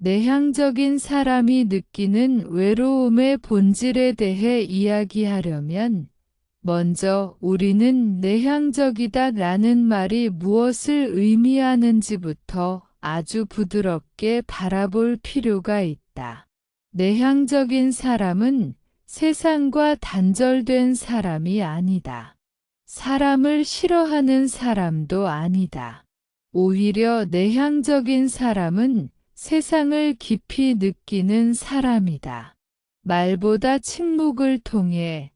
내향적인 사람이 느끼는 외로움의 본질에 대해 이야기하려면 먼저 우리는 내향적이다라는 말이 무엇을 의미하는지부터 아주 부드럽게 바라볼 필요가 있다. 내향적인 사람은 세상과 단절된 사람이 아니다. 사람을 싫어하는 사람도 아니다. 오히려 내향적인 사람은 세상을 깊이 느끼는 사람이다. 말보다 침묵을 통해,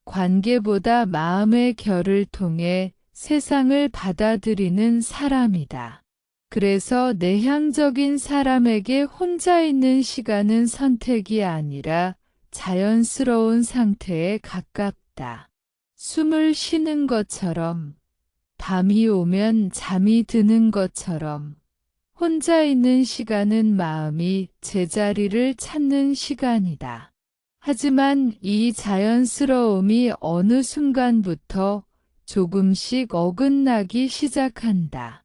관계보다 마음의 결을 통해 세상을 받아들이는 사람이다. 그래서 내향적인 사람에게 혼자 있는 시간은 선택이 아니라 자연스러운 상태에 가깝다. 숨을 쉬는 것처럼, 밤이 오면 잠이 드는 것처럼, 혼자 있는 시간은 마음이 제자리를 찾는 시간이다. 하지만 이 자연스러움이 어느 순간부터 조금씩 어긋나기 시작한다.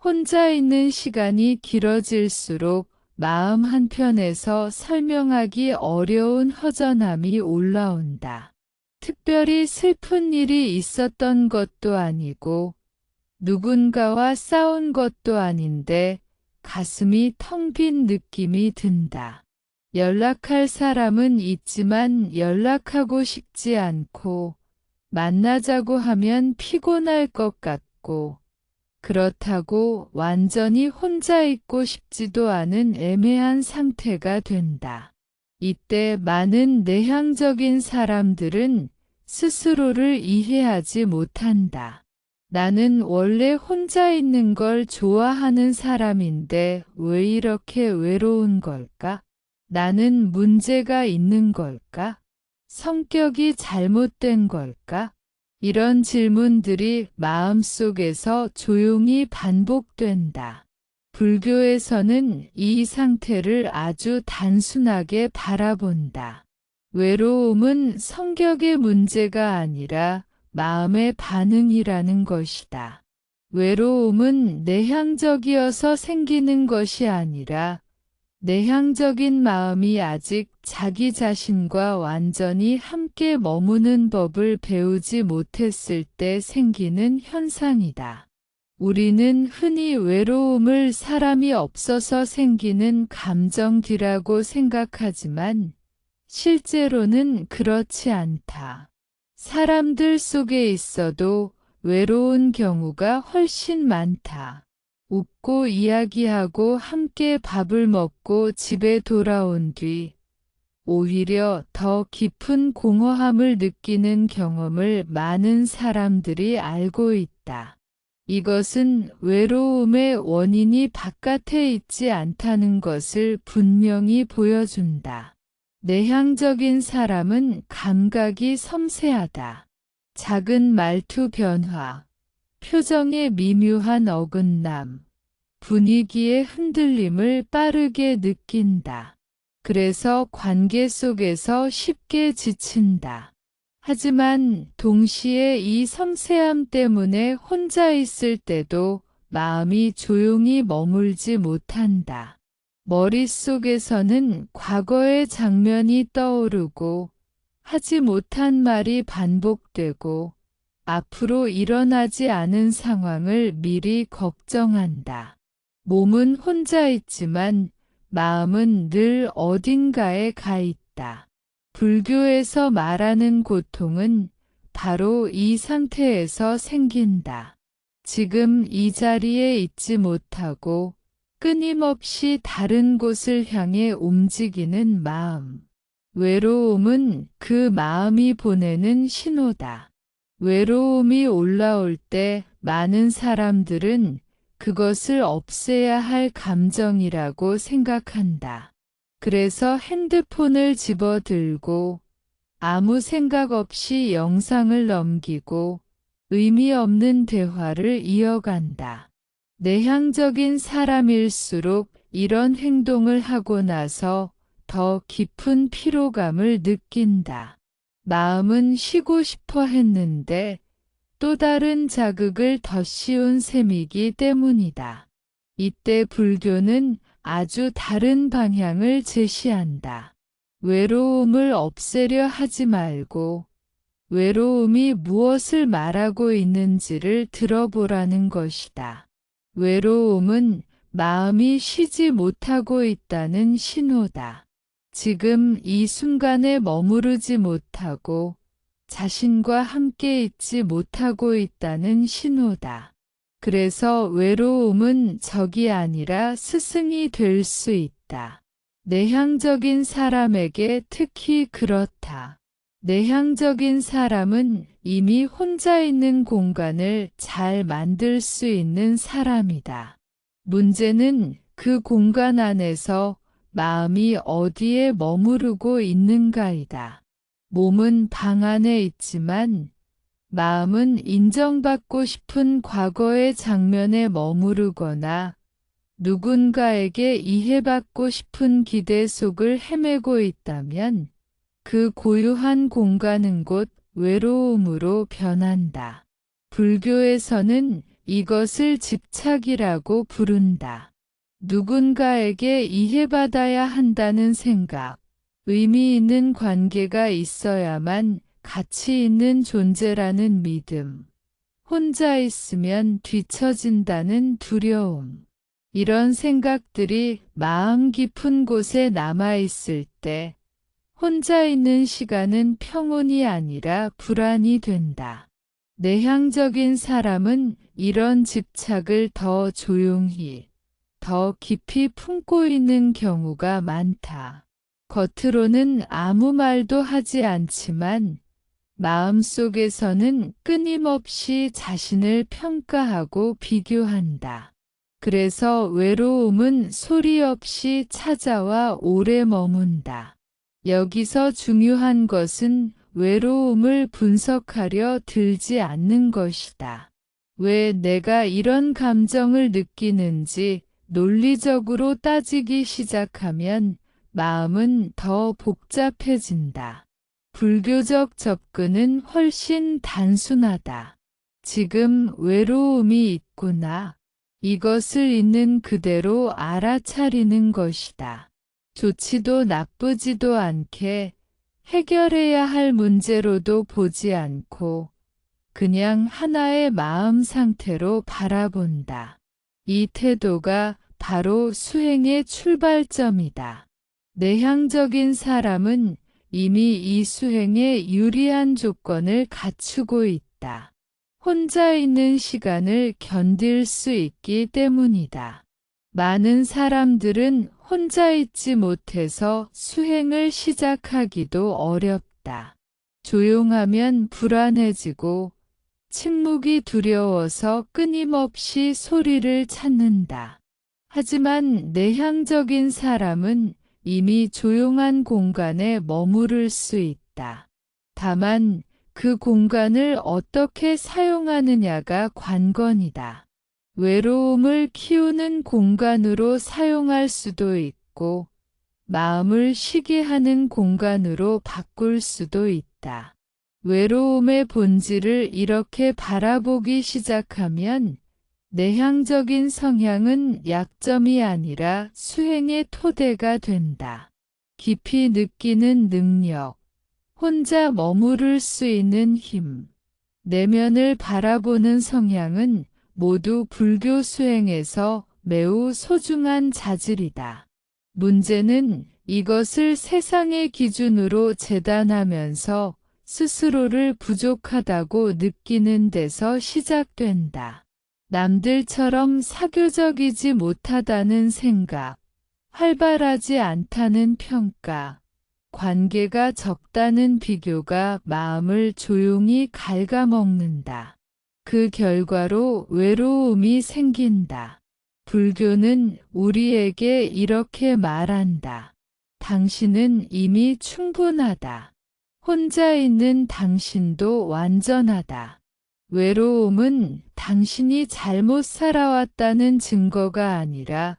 혼자 있는 시간이 길어질수록 마음 한편에서 설명하기 어려운 허전함이 올라온다. 특별히 슬픈 일이 있었던 것도 아니고 누군가와 싸운 것도 아닌데 가슴이 텅 빈 느낌이 든다. 연락할 사람은 있지만 연락하고 싶지 않고 만나자고 하면 피곤할 것 같고 그렇다고 완전히 혼자 있고 싶지도 않은 애매한 상태가 된다. 이때 많은 내향적인 사람들은 스스로를 이해하지 못한다. 나는 원래 혼자 있는 걸 좋아하는 사람인데 왜 이렇게 외로운 걸까? 나는 문제가 있는 걸까? 성격이 잘못된 걸까? 이런 질문들이 마음속에서 조용히 반복된다. 불교에서는 이 상태를 아주 단순하게 바라본다. 외로움은 성격의 문제가 아니라 마음의 반응이라는 것이다. 외로움은 내향적이어서 생기는 것이 아니라 내향적인 마음이 아직 자기 자신과 완전히 함께 머무는 법을 배우지 못했을 때 생기는 현상이다. 우리는 흔히 외로움을 사람이 없어서 생기는 감정이라고 생각하지만 실제로는 그렇지 않다. 사람들 속에 있어도 외로운 경우가 훨씬 많다. 웃고 이야기하고 함께 밥을 먹고 집에 돌아온 뒤 오히려 더 깊은 공허함을 느끼는 경험을 많은 사람들이 알고 있다. 이것은 외로움의 원인이 바깥에 있지 않다는 것을 분명히 보여준다. 내향적인 사람은 감각이 섬세하다. 작은 말투 변화, 표정의 미묘한 어긋남, 분위기의 흔들림을 빠르게 느낀다. 그래서 관계 속에서 쉽게 지친다. 하지만 동시에 이 섬세함 때문에 혼자 있을 때도 마음이 조용히 머물지 못한다. 머릿속에서는 과거의 장면이 떠오르고 하지 못한 말이 반복되고 앞으로 일어나지 않은 상황을 미리 걱정한다. 몸은 혼자 있지만 마음은 늘 어딘가에 가 있다. 불교에서 말하는 고통은 바로 이 상태에서 생긴다. 지금 이 자리에 있지 못하고 끊임없이 다른 곳을 향해 움직이는 마음. 외로움은 그 마음이 보내는 신호다. 외로움이 올라올 때 많은 사람들은 그것을 없애야 할 감정이라고 생각한다. 그래서 핸드폰을 집어들고 아무 생각 없이 영상을 넘기고 의미 없는 대화를 이어간다. 내향적인 사람일수록 이런 행동을 하고 나서 더 깊은 피로감을 느낀다. 마음은 쉬고 싶어 했는데 또 다른 자극을 더 씌운 셈이기 때문이다. 이때 불교는 아주 다른 방향을 제시한다. 외로움을 없애려 하지 말고 외로움이 무엇을 말하고 있는지를 들어보라는 것이다. 외로움은 마음이 쉬지 못하고 있다는 신호다. 지금 이 순간에 머무르지 못하고 자신과 함께 있지 못하고 있다는 신호다. 그래서 외로움은 적이 아니라 스승이 될 수 있다. 내향적인 사람에게 특히 그렇다. 내향적인 사람은 이미 혼자 있는 공간을 잘 만들 수 있는 사람이다. 문제는 그 공간 안에서 마음이 어디에 머무르고 있는가이다. 몸은 방 안에 있지만 마음은 인정받고 싶은 과거의 장면에 머무르거나 누군가에게 이해받고 싶은 기대 속을 헤매고 있다면 그 고요한 공간은 곧 외로움으로 변한다. 불교에서는 이것을 집착이라고 부른다. 누군가에게 이해받아야 한다는 생각, 의미 있는 관계가 있어야만 가치 있는 존재라는 믿음, 혼자 있으면 뒤처진다는 두려움. 이런 생각들이 마음 깊은 곳에 남아있을 때 혼자 있는 시간은 평온이 아니라 불안이 된다. 내향적인 사람은 이런 집착을 더 조용히, 더 깊이 품고 있는 경우가 많다. 겉으로는 아무 말도 하지 않지만 마음속에서는 끊임없이 자신을 평가하고 비교한다. 그래서 외로움은 소리 없이 찾아와 오래 머문다. 여기서 중요한 것은 외로움을 분석하려 들지 않는 것이다. 왜 내가 이런 감정을 느끼는지 논리적으로 따지기 시작하면 마음은 더 복잡해진다. 불교적 접근은 훨씬 단순하다. 지금 외로움이 있구나. 이것을 있는 그대로 알아차리는 것이다. 좋지도 나쁘지도 않게 해결해야 할 문제로도 보지 않고 그냥 하나의 마음 상태로 바라본다. 이 태도가 바로 수행의 출발점이다. 내향적인 사람은 이미 이 수행에 유리한 조건을 갖추고 있다. 혼자 있는 시간을 견딜 수 있기 때문이다. 많은 사람들은 혼자 있지 못해서 수행을 시작하기도 어렵다. 조용하면 불안해지고 침묵이 두려워서 끊임없이 소리를 찾는다. 하지만 내향적인 사람은 이미 조용한 공간에 머무를 수 있다. 다만 그 공간을 어떻게 사용하느냐가 관건이다. 외로움을 키우는 공간으로 사용할 수도 있고 마음을 쉬게 하는 공간으로 바꿀 수도 있다. 외로움의 본질을 이렇게 바라보기 시작하면 내향적인 성향은 약점이 아니라 수행의 토대가 된다. 깊이 느끼는 능력, 혼자 머무를 수 있는 힘, 내면을 바라보는 성향은 모두 불교 수행에서 매우 소중한 자질이다. 문제는 이것을 세상의 기준으로 재단하면서 스스로를 부족하다고 느끼는 데서 시작된다. 남들처럼 사교적이지 못하다는 생각, 활발하지 않다는 평가, 관계가 적다는 비교가 마음을 조용히 갉아먹는다. 그 결과로 외로움이 생긴다. 불교는 우리에게 이렇게 말한다. 당신은 이미 충분하다. 혼자 있는 당신도 완전하다. 외로움은 당신이 잘못 살아왔다는 증거가 아니라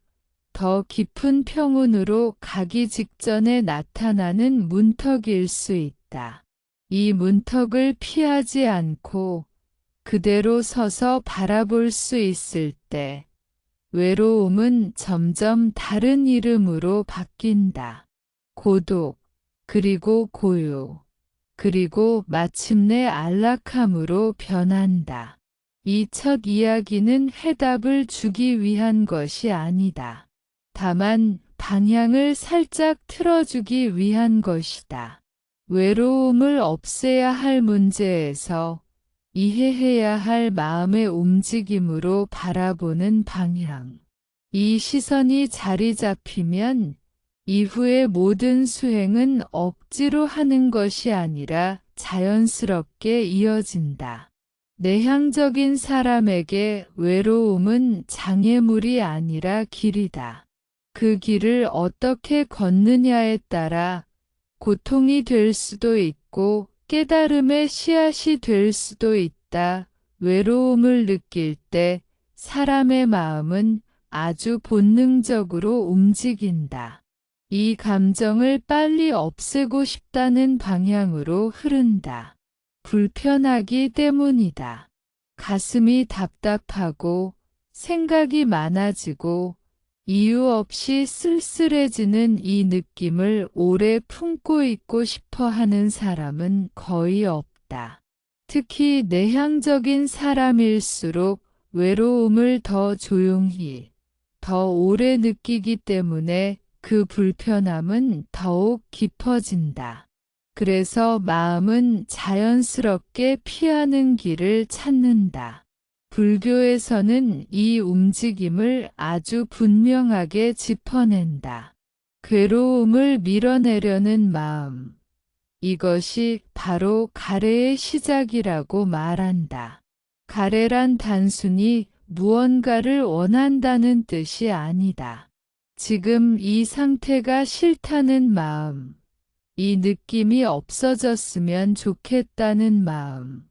더 깊은 평온으로 가기 직전에 나타나는 문턱일 수 있다. 이 문턱을 피하지 않고 그대로 서서 바라볼 수 있을 때 외로움은 점점 다른 이름으로 바뀐다. 고독, 그리고 고요, 그리고 마침내 안락함으로 변한다. 이 첫 이야기는 해답을 주기 위한 것이 아니다. 다만 방향을 살짝 틀어주기 위한 것이다. 외로움을 없애야 할 문제에서 이해해야 할 마음의 움직임으로 바라보는 방향. 이 시선이 자리 잡히면 이후의 모든 수행은 억지로 하는 것이 아니라 자연스럽게 이어진다. 내향적인 사람에게 외로움은 장애물이 아니라 길이다. 그 길을 어떻게 걷느냐에 따라 고통이 될 수도 있고 깨달음의 씨앗이 될 수도 있다. 외로움을 느낄 때 사람의 마음은 아주 본능적으로 움직인다. 이 감정을 빨리 없애고 싶다는 방향으로 흐른다. 불편하기 때문이다. 가슴이 답답하고 생각이 많아지고 이유 없이 쓸쓸해지는 이 느낌을 오래 품고 있고 싶어 하는 사람은 거의 없다. 특히 내향적인 사람일수록 외로움을 더 조용히, 더 오래 느끼기 때문에 그 불편함은 더욱 깊어진다. 그래서 마음은 자연스럽게 피하는 길을 찾는다. 불교에서는 이 움직임을 아주 분명하게 짚어낸다. 괴로움을 밀어내려는 마음. 이것이 바로 가래의 시작이라고 말한다. 가래란 단순히 무언가를 원한다는 뜻이 아니다. 지금 이 상태가 싫다는 마음, 이 느낌이 없어졌으면 좋겠다는 마음,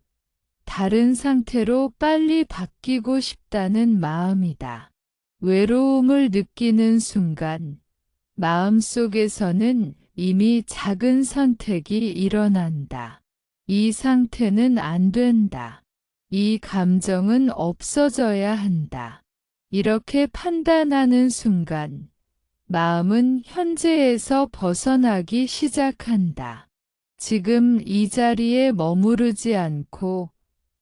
다른 상태로 빨리 바뀌고 싶다는 마음이다. 외로움을 느끼는 순간, 마음속에서는 이미 작은 선택이 일어난다. 이 상태는 안 된다. 이 감정은 없어져야 한다. 이렇게 판단하는 순간, 마음은 현재에서 벗어나기 시작한다. 지금 이 자리에 머무르지 않고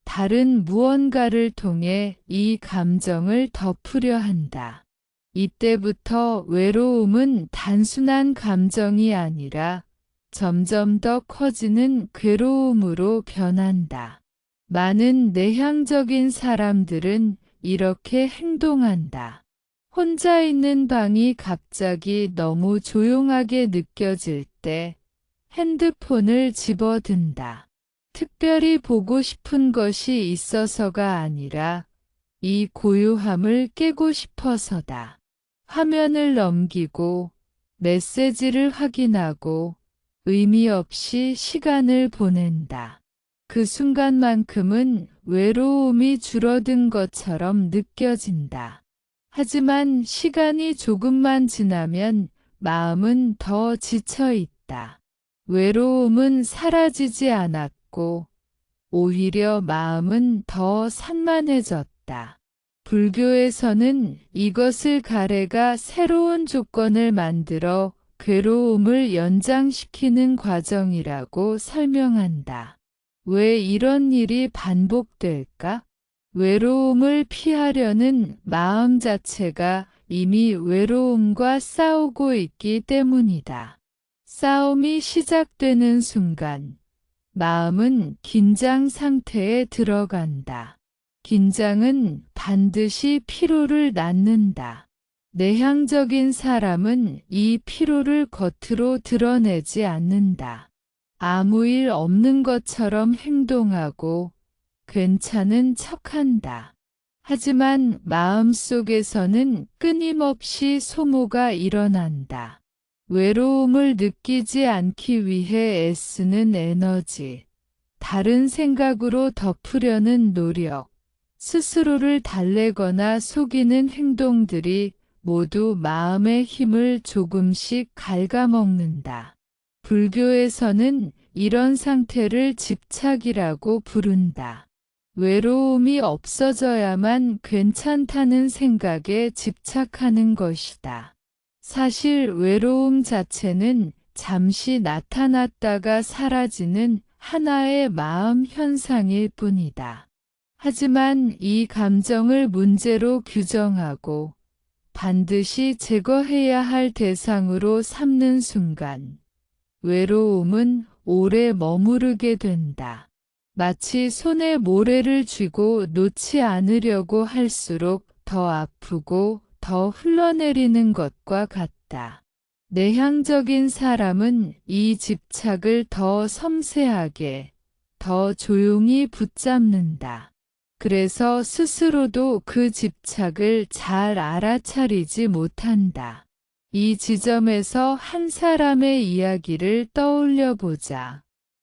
다른 무언가를 통해 이 감정을 덮으려 한다. 이때부터 외로움은 단순한 감정이 아니라 점점 더 커지는 괴로움으로 변한다. 많은 내향적인 사람들은 이렇게 행동한다. 혼자 있는 방이 갑자기 너무 조용하게 느껴질 때 핸드폰을 집어든다. 특별히 보고 싶은 것이 있어서가 아니라 이 고요함을 깨고 싶어서다. 화면을 넘기고 메시지를 확인하고 의미 없이 시간을 보낸다. 그 순간만큼은 외로움이 줄어든 것처럼 느껴진다. 하지만 시간이 조금만 지나면 마음은 더 지쳐 있다. 외로움은 사라지지 않았고 오히려 마음은 더 산만해졌다. 불교에서는 이것을 가래가 새로운 조건을 만들어 괴로움을 연장시키는 과정이라고 설명한다. 왜 이런 일이 반복될까? 외로움을 피하려는 마음 자체가 이미 외로움과 싸우고 있기 때문이다. 싸움이 시작되는 순간, 마음은 긴장 상태에 들어간다. 긴장은 반드시 피로를 낳는다. 내향적인 사람은 이 피로를 겉으로 드러내지 않는다. 아무 일 없는 것처럼 행동하고 괜찮은 척한다. 하지만 마음속에서는 끊임없이 소모가 일어난다. 외로움을 느끼지 않기 위해 애쓰는 에너지, 다른 생각으로 덮으려는 노력, 스스로를 달래거나 속이는 행동들이 모두 마음의 힘을 조금씩 갉아먹는다. 불교에서는 이런 상태를 집착이라고 부른다. 외로움이 없어져야만 괜찮다는 생각에 집착하는 것이다. 사실 외로움 자체는 잠시 나타났다가 사라지는 하나의 마음 현상일 뿐이다. 하지만 이 감정을 문제로 규정하고 반드시 제거해야 할 대상으로 삼는 순간 외로움은 오래 머무르게 된다. 마치 손에 모래를 쥐고 놓지 않으려고 할수록 더 아프고 더 흘러내리는 것과 같다. 내향적인 사람은 이 집착을 더 섬세하게, 더 조용히 붙잡는다. 그래서 스스로도 그 집착을 잘 알아차리지 못한다. 이 지점에서 한 사람의 이야기를 떠올려 보자.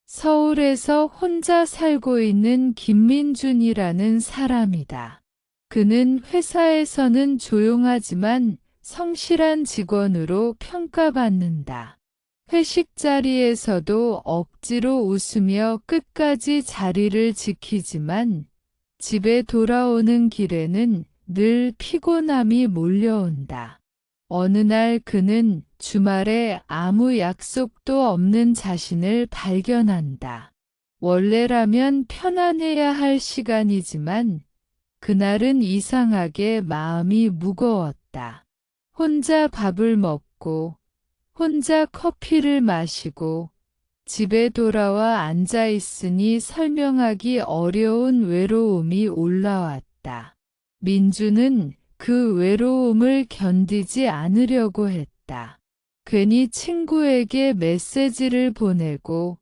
서울에서 혼자 살고 있는 김민준이라는 사람이다. 그는 회사에서는 조용하지만 성실한 직원으로 평가받는다. 회식 자리에서도 억지로 웃으며 끝까지 자리를 지키지만 집에 돌아오는 길에는 늘 피곤함이 몰려온다. 어느 날 그는 주말에 아무 약속도 없는 자신을 발견한다. 원래라면 편안해야 할 시간이지만 그날은 이상하게 마음이 무거웠다. 혼자 밥을 먹고 혼자 커피를 마시고 집에 돌아와 앉아 있으니 설명하기 어려운 외로움이 올라왔다. 민주는 그 외로움을 견디지 않으려고 했다. 괜히 친구에게 메시지를 보내고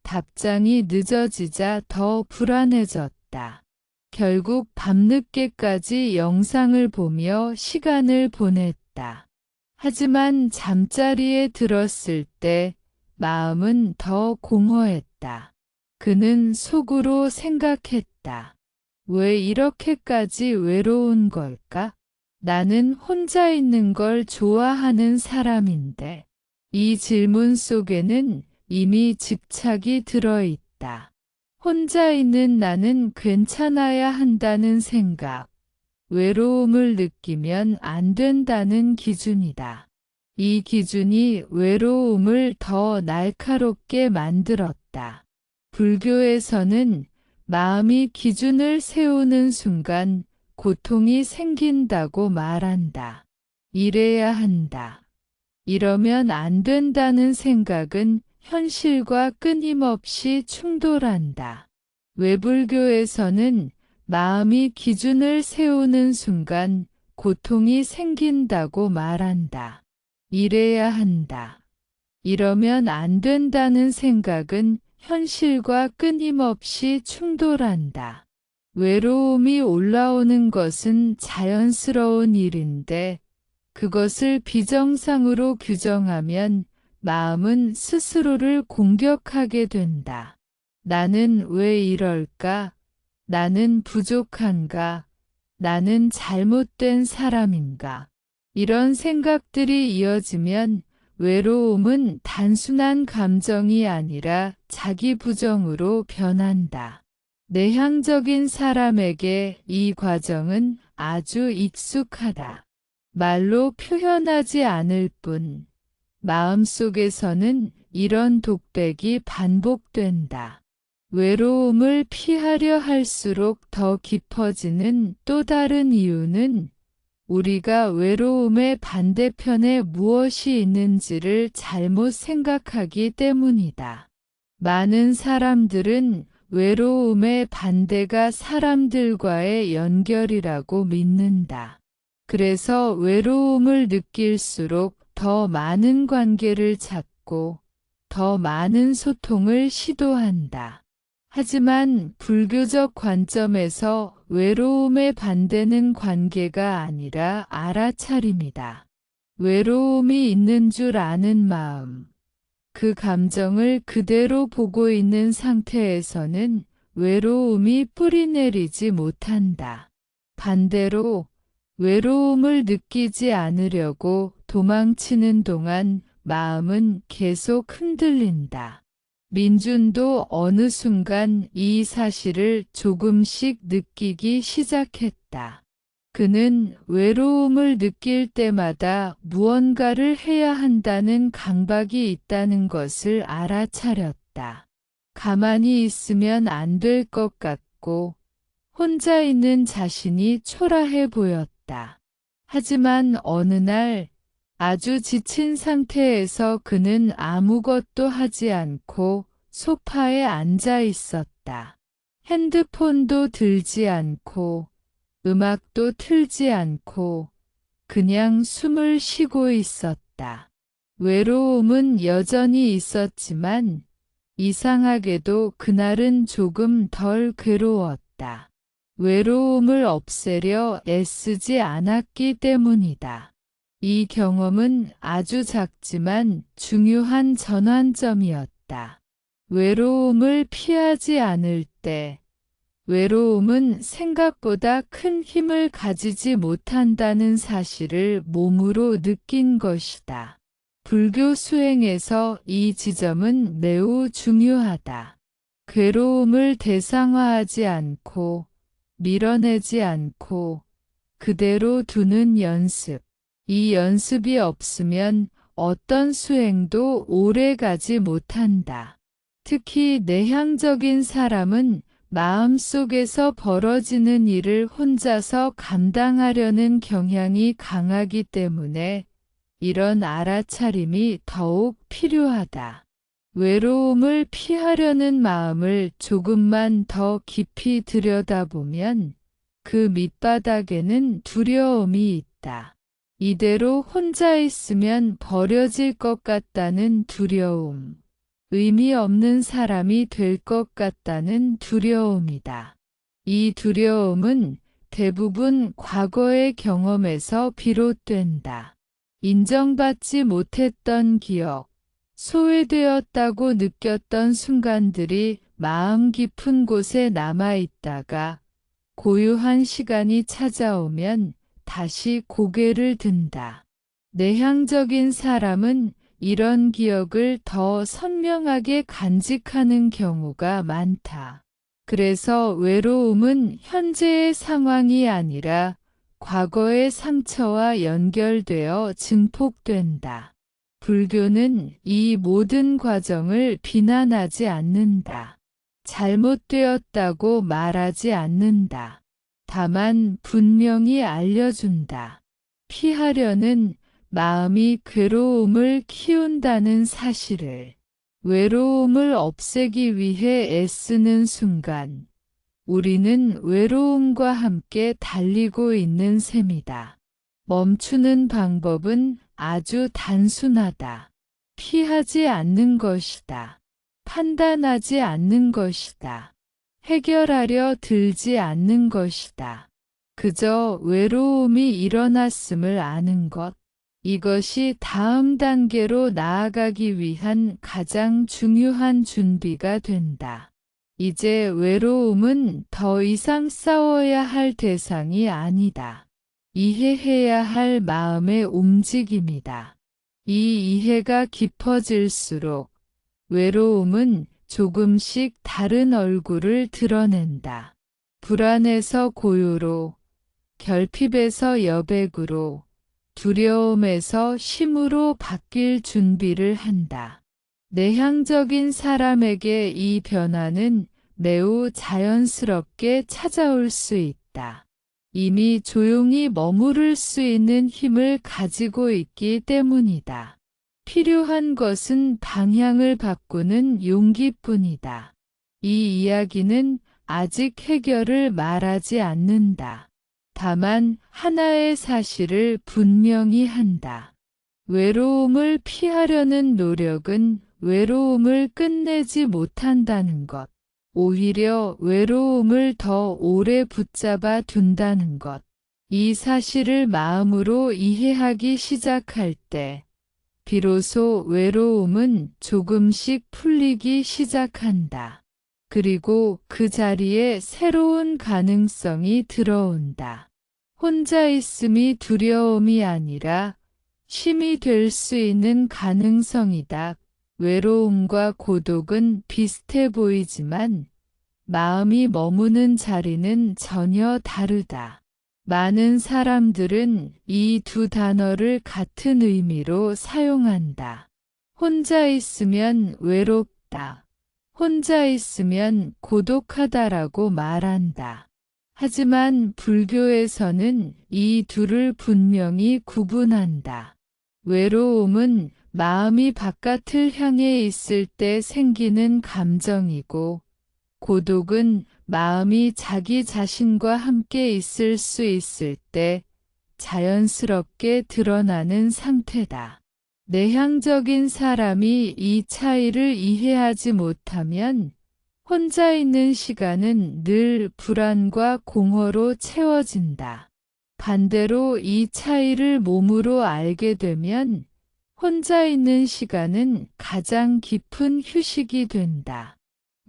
답장이 늦어지자 더 불안해졌다. 결국 밤늦게까지 영상을 보며 시간을 보냈다. 하지만 잠자리에 들었을 때 마음은 더 공허했다. 그는 속으로 생각했다. 왜 이렇게까지 외로운 걸까? 나는 혼자 있는 걸 좋아하는 사람인데. 이 질문 속에는 이미 집착이 들어있다. 혼자 있는 나는 괜찮아야 한다는 생각, 외로움을 느끼면 안 된다는 기준이다. 이 기준이 외로움을 더 날카롭게 만들었다. 불교에서는 마음이 기준을 세우는 순간 고통이 생긴다고 말한다. 이래야 한다. 이러면 안 된다는 생각은 현실과 끊임없이 충돌한다. 외불교에서는 마음이 기준을 세우는 순간 고통이 생긴다고 말한다. 이래야 한다. 이러면 안 된다는 생각은 현실과 끊임없이 충돌한다. 외로움이 올라오는 것은 자연스러운 일인데 그것을 비정상으로 규정하면 마음은 스스로를 공격하게 된다. 나는 왜 이럴까? 나는 부족한가? 나는 잘못된 사람인가? 이런 생각들이 이어지면 외로움은 단순한 감정이 아니라 자기 부정으로 변한다. 내향적인 사람에게 이 과정은 아주 익숙하다. 말로 표현하지 않을 뿐, 마음속에서는 이런 독백이 반복된다. 외로움을 피하려 할수록 더 깊어지는 또 다른 이유는 우리가 외로움의 반대편에 무엇이 있는지를 잘못 생각하기 때문이다. 많은 사람들은 외로움의 반대가 사람들과의 연결이라고 믿는다. 그래서 외로움을 느낄수록 더 많은 관계를 찾고 더 많은 소통을 시도한다. 하지만 불교적 관점에서 외로움의 반대는 관계가 아니라 알아차림이다. 외로움이 있는 줄 아는 마음, 그 감정을 그대로 보고 있는 상태에서는 외로움이 뿌리내리지 못한다. 반대로 외로움을 느끼지 않으려고 도망치는 동안 마음은 계속 흔들린다. 민준도 어느 순간 이 사실을 조금씩 느끼기 시작했다. 그는 외로움을 느낄 때마다 무언가를 해야 한다는 강박이 있다는 것을 알아차렸다. 가만히 있으면 안 될 것 같고 혼자 있는 자신이 초라해 보였다. 하지만 어느 날 아주 지친 상태에서 그는 아무것도 하지 않고 소파에 앉아 있었다. 핸드폰도 들지 않고 음악도 틀지 않고 그냥 숨을 쉬고 있었다. 외로움은 여전히 있었지만 이상하게도 그날은 조금 덜 괴로웠다. 외로움을 없애려 애쓰지 않았기 때문이다. 이 경험은 아주 작지만 중요한 전환점이었다. 외로움을 피하지 않을 때, 외로움은 생각보다 큰 힘을 가지지 못한다는 사실을 몸으로 느낀 것이다. 불교 수행에서 이 지점은 매우 중요하다. 괴로움을 대상화하지 않고, 밀어내지 않고, 그대로 두는 연습. 이 연습이 없으면 어떤 수행도 오래 가지 못한다. 특히 내향적인 사람은 마음속에서 벌어지는 일을 혼자서 감당하려는 경향이 강하기 때문에 이런 알아차림이 더욱 필요하다. 외로움을 피하려는 마음을 조금만 더 깊이 들여다보면 그 밑바닥에는 두려움이 있다. 이대로 혼자 있으면 버려질 것 같다는 두려움, 의미 없는 사람이 될 것 같다는 두려움이다. 이 두려움은 대부분 과거의 경험에서 비롯된다. 인정받지 못했던 기억, 소외되었다고 느꼈던 순간들이 마음 깊은 곳에 남아있다가 고요한 시간이 찾아오면 다시 고개를 든다. 내향적인 사람은 이런 기억을 더 선명하게 간직하는 경우가 많다. 그래서 외로움은 현재의 상황이 아니라 과거의 상처와 연결되어 증폭된다. 불교는 이 모든 과정을 비난하지 않는다. 잘못되었다고 말하지 않는다. 다만 분명히 알려준다. 피하려는 마음이 괴로움을 키운다는 사실을. 외로움을 없애기 위해 애쓰는 순간, 우리는 외로움과 함께 달리고 있는 셈이다. 멈추는 방법은 아주 단순하다. 피하지 않는 것이다. 판단하지 않는 것이다. 해결하려 들지 않는 것이다. 그저 외로움이 일어났음을 아는 것. 이것이 다음 단계로 나아가기 위한 가장 중요한 준비가 된다. 이제 외로움은 더 이상 싸워야 할 대상이 아니다. 이해해야 할 마음의 움직임이다. 이 이해가 깊어질수록 외로움은 조금씩 다른 얼굴을 드러낸다. 불안에서 고요로, 결핍에서 여백으로, 두려움에서 쉼으로 바뀔 준비를 한다. 내향적인 사람에게 이 변화는 매우 자연스럽게 찾아올 수 있다. 이미 조용히 머무를 수 있는 힘을 가지고 있기 때문이다. 필요한 것은 방향을 바꾸는 용기뿐이다. 이 이야기는 아직 해결을 말하지 않는다. 다만 하나의 사실을 분명히 한다. 외로움을 피하려는 노력은 외로움을 끝내지 못한다는 것. 오히려 외로움을 더 오래 붙잡아 둔다는 것. 이 사실을 마음으로 이해하기 시작할 때, 비로소 외로움은 조금씩 풀리기 시작한다. 그리고 그 자리에 새로운 가능성이 들어온다. 혼자 있음이 두려움이 아니라 쉼이 될 수 있는 가능성이다. 외로움과 고독은 비슷해 보이지만 마음이 머무는 자리는 전혀 다르다. 많은 사람들은 이 두 단어를 같은 의미로 사용한다. 혼자 있으면 외롭다. 혼자 있으면 고독하다라고 말한다. 하지만 불교에서는 이 둘을 분명히 구분한다. 외로움은 마음이 바깥을 향해 있을 때 생기는 감정이고, 고독은 마음이 자기 자신과 함께 있을 수 있을 때 자연스럽게 드러나는 상태다. 내향적인 사람이 이 차이를 이해하지 못하면 혼자 있는 시간은 늘 불안과 공허로 채워진다. 반대로 이 차이를 몸으로 알게 되면 혼자 있는 시간은 가장 깊은 휴식이 된다.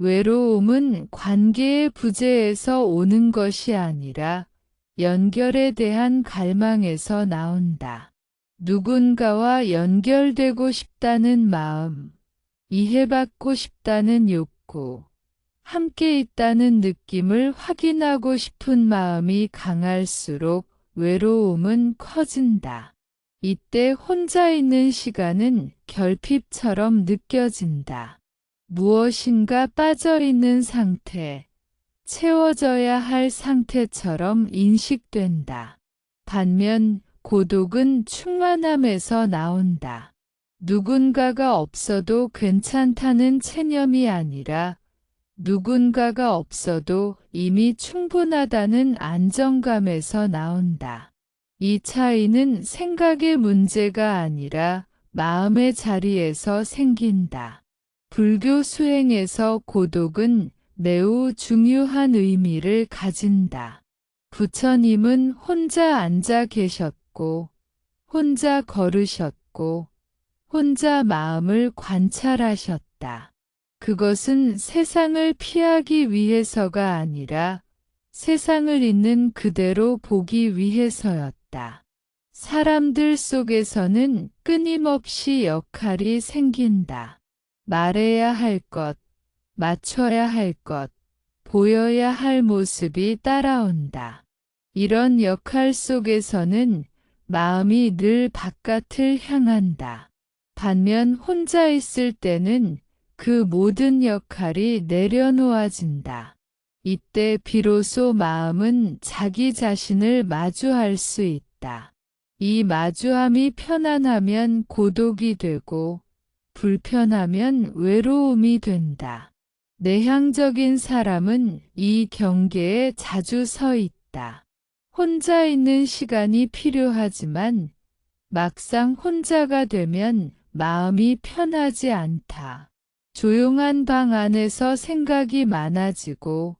외로움은 관계의 부재에서 오는 것이 아니라 연결에 대한 갈망에서 나온다. 누군가와 연결되고 싶다는 마음, 이해받고 싶다는 욕구, 함께 있다는 느낌을 확인하고 싶은 마음이 강할수록 외로움은 커진다. 이때 혼자 있는 시간은 결핍처럼 느껴진다. 무엇인가 빠져있는 상태, 채워져야 할 상태처럼 인식된다. 반면 고독은 충만함에서 나온다. 누군가가 없어도 괜찮다는 체념이 아니라 누군가가 없어도 이미 충분하다는 안정감에서 나온다. 이 차이는 생각의 문제가 아니라 마음의 자리에서 생긴다. 불교 수행에서 고독은 매우 중요한 의미를 가진다. 부처님은 혼자 앉아 계셨고, 혼자 걸으셨고, 혼자 마음을 관찰하셨다. 그것은 세상을 피하기 위해서가 아니라 세상을 있는 그대로 보기 위해서였다. 사람들 속에서는 끊임없이 역할이 생긴다. 말해야 할 것, 맞춰야 할 것, 보여야 할 모습이 따라온다. 이런 역할 속에서는 마음이 늘 바깥을 향한다. 반면 혼자 있을 때는 그 모든 역할이 내려놓아진다. 이때 비로소 마음은 자기 자신을 마주할 수 있다. 이 마주함이 편안하면 고독이 되고 불편하면 외로움이 된다. 내향적인 사람은 이 경계에 자주 서 있다. 혼자 있는 시간이 필요하지만 막상 혼자가 되면 마음이 편하지 않다. 조용한 방 안에서 생각이 많아지고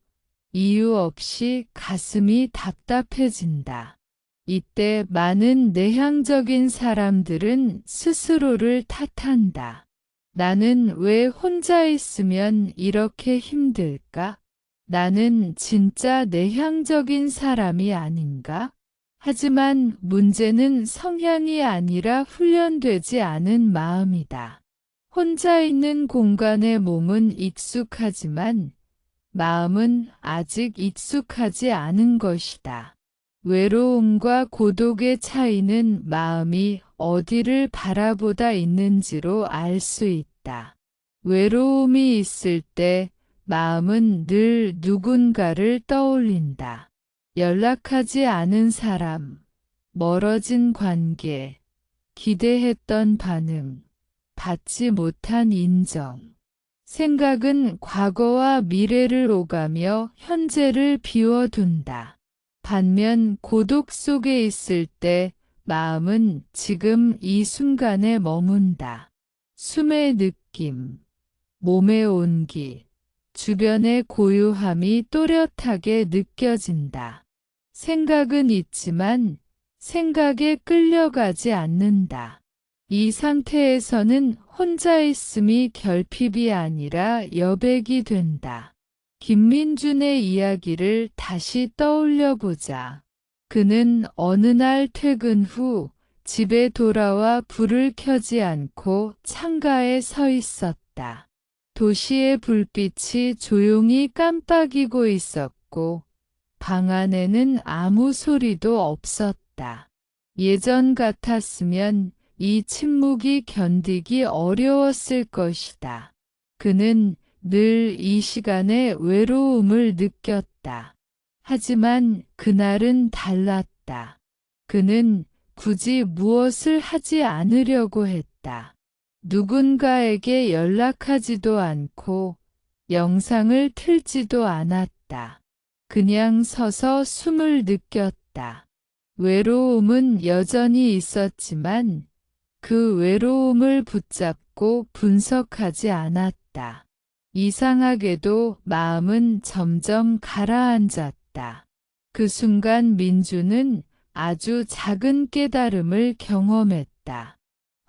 이유 없이 가슴이 답답해진다. 이때 많은 내향적인 사람들은 스스로를 탓한다. 나는 왜 혼자 있으면 이렇게 힘들까? 나는 진짜 내향적인 사람이 아닌가? 하지만 문제는 성향이 아니라 훈련되지 않은 마음이다. 혼자 있는 공간에 몸은 익숙하지만 마음은 아직 익숙하지 않은 것이다. 외로움과 고독의 차이는 마음이 어디를 바라보다 있는지로 알 수 있다. 외로움이 있을 때 마음은 늘 누군가를 떠올린다. 연락하지 않은 사람, 멀어진 관계, 기대했던 반응, 받지 못한 인정. 생각은 과거와 미래를 오가며 현재를 비워둔다. 반면 고독 속에 있을 때 마음은 지금 이 순간에 머문다. 숨의 느낌, 몸의 온기, 주변의 고요함이 또렷하게 느껴진다. 생각은 있지만 생각에 끌려가지 않는다. 이 상태에서는 혼자 있음이 결핍이 아니라 여백이 된다. 김민준의 이야기를 다시 떠올려 보자. 그는 어느 날 퇴근 후 집에 돌아와 불을 켜지 않고 창가에 서 있었다. 도시의 불빛이 조용히 깜빡이고 있었고 방 안에는 아무 소리도 없었다. 예전 같았으면 이 침묵이 견디기 어려웠을 것이다. 그는 늘 이 시간에 외로움을 느꼈다. 하지만 그날은 달랐다. 그는 굳이 무엇을 하지 않으려고 했다. 누군가에게 연락하지도 않고 영상을 틀지도 않았다. 그냥 서서 숨을 느꼈다. 외로움은 여전히 있었지만 그 외로움을 붙잡고 분석하지 않았다. 이상하게도 마음은 점점 가라앉았다. 그 순간 민주는 아주 작은 깨달음을 경험했다.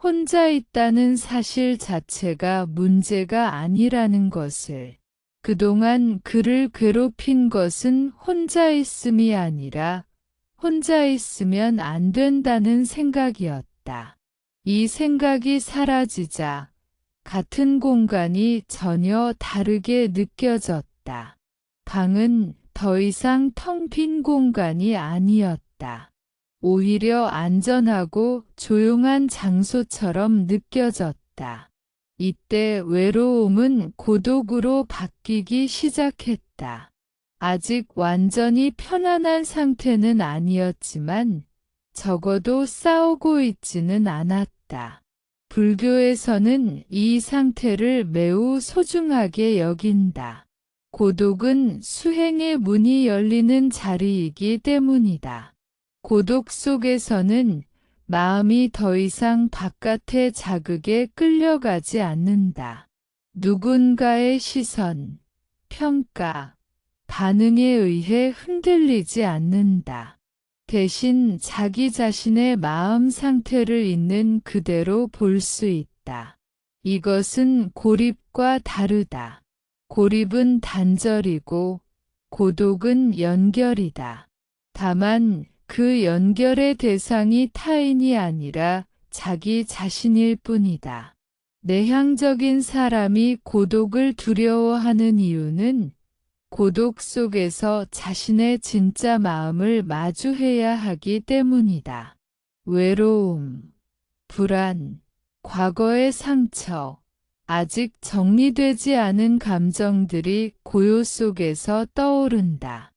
혼자 있다는 사실 자체가 문제가 아니라는 것을. 그동안 그를 괴롭힌 것은 혼자 있음이 아니라 혼자 있으면 안 된다는 생각이었다. 이 생각이 사라지자 같은 공간이 전혀 다르게 느껴졌다. 방은 더 이상 텅 빈 공간이 아니었다. 오히려 안전하고 조용한 장소처럼 느껴졌다. 이때 외로움은 고독으로 바뀌기 시작했다. 아직 완전히 편안한 상태는 아니었지만 적어도 싸우고 있지는 않았다. 불교에서는 이 상태를 매우 소중하게 여긴다. 고독은 수행의 문이 열리는 자리이기 때문이다. 고독 속에서는 마음이 더 이상 바깥의 자극에 끌려가지 않는다. 누군가의 시선, 평가, 반응에 의해 흔들리지 않는다. 대신 자기 자신의 마음 상태를 있는 그대로 볼 수 있다. 이것은 고립과 다르다. 고립은 단절이고 고독은 연결이다. 다만 그 연결의 대상이 타인이 아니라 자기 자신일 뿐이다. 내향적인 사람이 고독을 두려워하는 이유는 고독 속에서 자신의 진짜 마음을 마주해야 하기 때문이다. 외로움, 불안, 과거의 상처, 아직 정리되지 않은 감정들이 고요 속에서 떠오른다.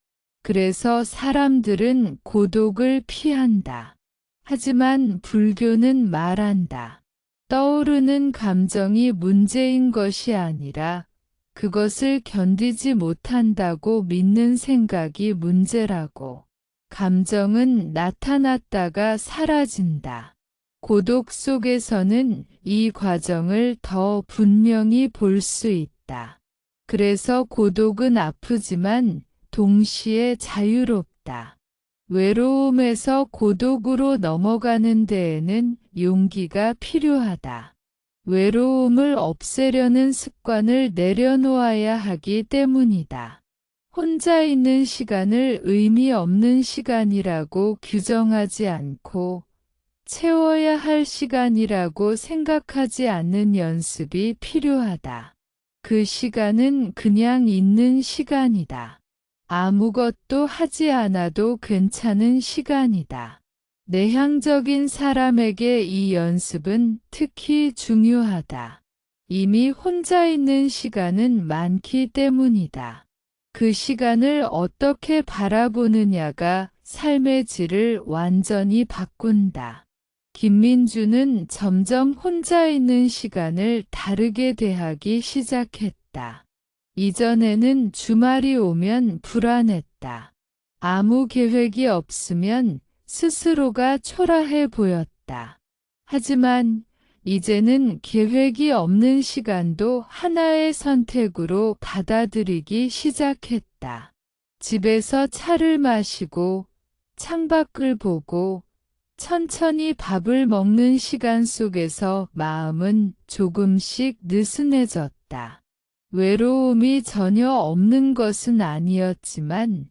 그래서 사람들은 고독을 피한다. 하지만 불교는 말한다. 떠오르는 감정이 문제인 것이 아니라 그것을 견디지 못한다고 믿는 생각이 문제라고. 감정은 나타났다가 사라진다. 고독 속에서는 이 과정을 더 분명히 볼 수 있다. 그래서 고독은 아프지만 동시에 자유롭다. 외로움에서 고독으로 넘어가는 데에는 용기가 필요하다. 외로움을 없애려는 습관을 내려놓아야 하기 때문이다. 혼자 있는 시간을 의미 없는 시간이라고 규정하지 않고 채워야 할 시간이라고 생각하지 않는 연습이 필요하다. 그 시간은 그냥 있는 시간이다. 아무것도 하지 않아도 괜찮은 시간이다. 내향적인 사람에게 이 연습은 특히 중요하다. 이미 혼자 있는 시간은 많기 때문이다. 그 시간을 어떻게 바라보느냐가 삶의 질을 완전히 바꾼다. 김민주는 점점 혼자 있는 시간을 다르게 대하기 시작했다. 이전에는 주말이 오면 불안했다. 아무 계획이 없으면 스스로가 초라해 보였다. 하지만 이제는 계획이 없는 시간도 하나의 선택으로 받아들이기 시작했다. 집에서 차를 마시고 창밖을 보고 천천히 밥을 먹는 시간 속에서 마음은 조금씩 느슨해졌다. 외로움이 전혀 없는 것은 아니었지만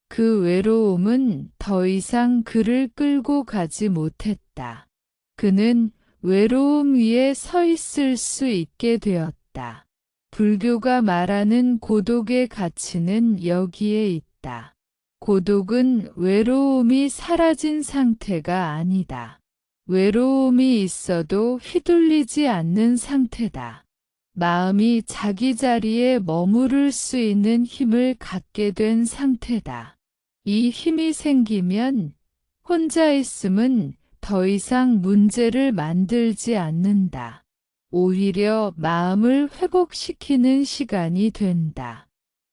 그 외로움은 더 이상 그를 끌고 가지 못했다. 그는 외로움 위에 서 있을 수 있게 되었다. 불교가 말하는 고독의 가치는 여기에 있다. 고독은 외로움이 사라진 상태가 아니다. 외로움이 있어도 휘둘리지 않는 상태다. 마음이 자기 자리에 머무를 수 있는 힘을 갖게 된 상태다. 이 힘이 생기면 혼자 있음은 더 이상 문제를 만들지 않는다. 오히려 마음을 회복시키는 시간이 된다.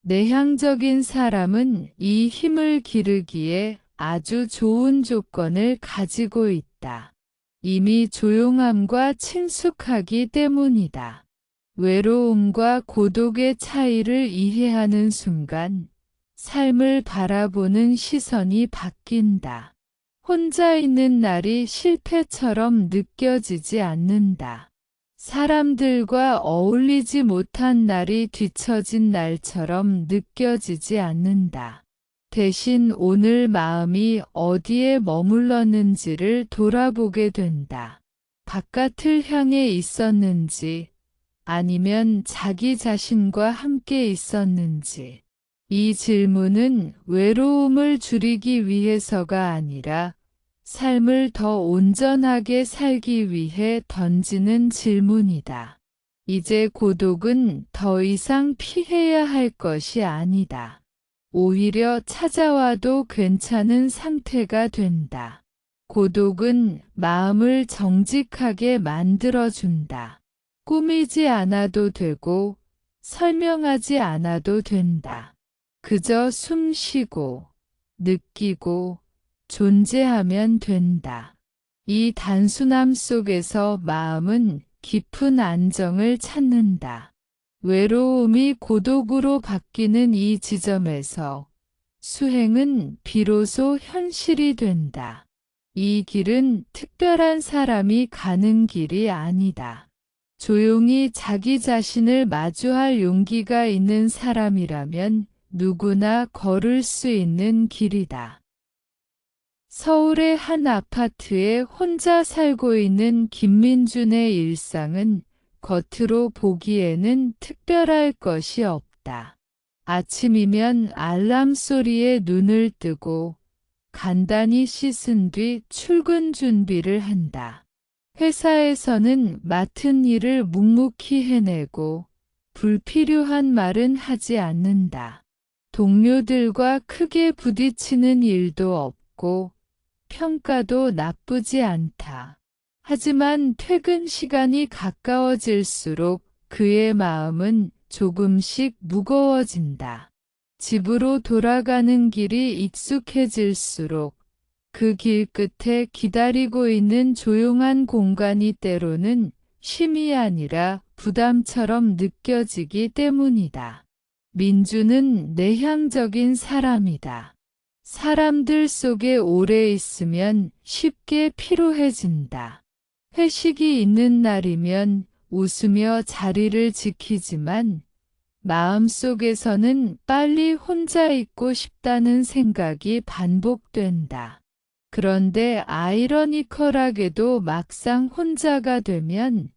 내향적인 사람은 이 힘을 기르기에 아주 좋은 조건을 가지고 있다. 이미 조용함과 친숙하기 때문이다. 외로움과 고독의 차이를 이해하는 순간 삶을 바라보는 시선이 바뀐다. 혼자 있는 날이 실패처럼 느껴지지 않는다. 사람들과 어울리지 못한 날이 뒤처진 날처럼 느껴지지 않는다. 대신 오늘 마음이 어디에 머물렀는지를 돌아보게 된다. 바깥을 향해 있었는지 아니면 자기 자신과 함께 있었는지. 이 질문은 외로움을 줄이기 위해서가 아니라 삶을 더 온전하게 살기 위해 던지는 질문이다. 이제 고독은 더 이상 피해야 할 것이 아니다. 오히려 찾아와도 괜찮은 상태가 된다. 고독은 마음을 정직하게 만들어준다. 꾸미지 않아도 되고 설명하지 않아도 된다. 그저 숨 쉬고 느끼고 존재하면 된다. 이 단순함 속에서 마음은 깊은 안정을 찾는다. 외로움이 고독으로 바뀌는 이 지점에서 수행은 비로소 현실이 된다. 이 길은 특별한 사람이 가는 길이 아니다. 조용히 자기 자신을 마주할 용기가 있는 사람이라면 누구나 걸을 수 있는 길이다. 서울의 한 아파트에 혼자 살고 있는 김민준의 일상은 겉으로 보기에는 특별할 것이 없다. 아침이면 알람 소리에 눈을 뜨고 간단히 씻은 뒤 출근 준비를 한다. 회사에서는 맡은 일을 묵묵히 해내고 불필요한 말은 하지 않는다. 동료들과 크게 부딪히는 일도 없고 평가도 나쁘지 않다. 하지만 퇴근 시간이 가까워질수록 그의 마음은 조금씩 무거워진다. 집으로 돌아가는 길이 익숙해질수록 그 길 끝에 기다리고 있는 조용한 공간이 때로는 쉼이 아니라 부담처럼 느껴지기 때문이다. 민주는 내향적인 사람이다. 사람들 속에 오래 있으면 쉽게 피로해진다. 회식이 있는 날이면 웃으며 자리를 지키지만 마음속에서는 빨리 혼자 있고 싶다는 생각이 반복된다. 그런데 아이러니컬하게도 막상 혼자가 되면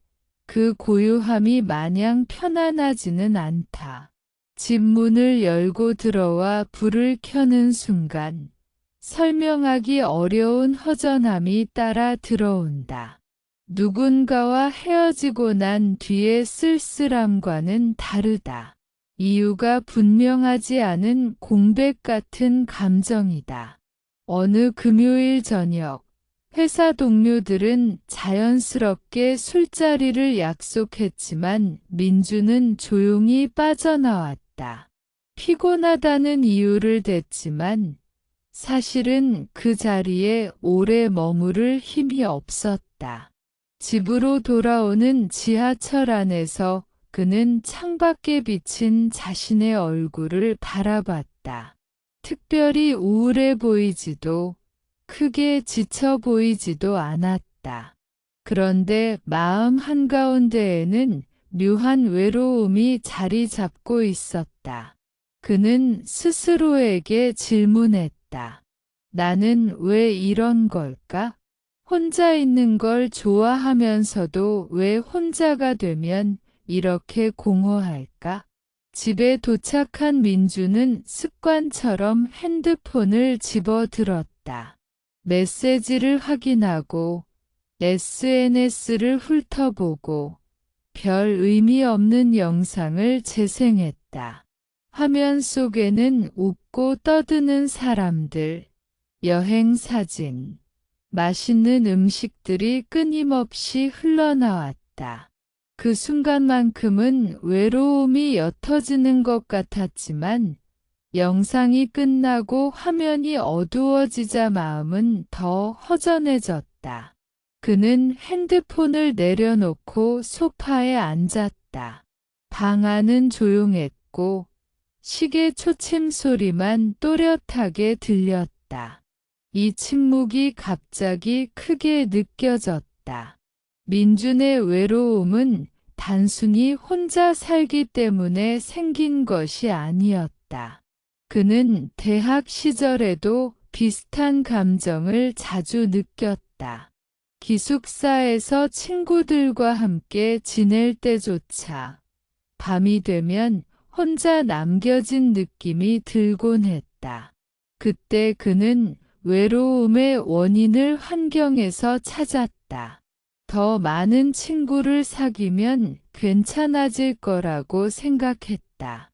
그 고요함이 마냥 편안하지는 않다. 집 문을 열고 들어와 불을 켜는 순간 설명하기 어려운 허전함이 따라 들어온다. 누군가와 헤어지고 난 뒤의 쓸쓸함과는 다르다. 이유가 분명하지 않은 공백 같은 감정이다. 어느 금요일 저녁, 회사 동료들은 자연스럽게 술자리를 약속했지만 민주는 조용히 빠져나왔다. 피곤하다는 이유를 댔지만 사실은 그 자리에 오래 머무를 힘이 없었다. 집으로 돌아오는 지하철 안에서 그는 창밖에 비친 자신의 얼굴을 바라봤다. 특별히 우울해 보이지도 크게 지쳐 보이지도 않았다. 그런데 마음 한가운데에는 묘한 외로움이 자리 잡고 있었다. 그는 스스로에게 질문했다. 나는 왜 이런 걸까? 혼자 있는 걸 좋아하면서도 왜 혼자가 되면 이렇게 공허할까? 집에 도착한 민주는 습관처럼 핸드폰을 집어들었다. 메시지를 확인하고 SNS를 훑어보고 별 의미 없는 영상을 재생했다. 화면 속에는 웃고 떠드는 사람들, 여행 사진, 맛있는 음식들이 끊임없이 흘러나왔다. 그 순간만큼은 외로움이 옅어지는 것 같았지만 영상이 끝나고 화면이 어두워지자 마음은 더 허전해졌다. 그는 핸드폰을 내려놓고 소파에 앉았다. 방 안은 조용했고 시계 초침 소리만 또렷하게 들렸다. 이 침묵이 갑자기 크게 느껴졌다. 민준의 외로움은 단순히 혼자 살기 때문에 생긴 것이 아니었다. 그는 대학 시절에도 비슷한 감정을 자주 느꼈다. 기숙사에서 친구들과 함께 지낼 때조차 밤이 되면 혼자 남겨진 느낌이 들곤 했다. 그때 그는 외로움의 원인을 환경에서 찾았다. 더 많은 친구를 사귀면 괜찮아질 거라고 생각했다.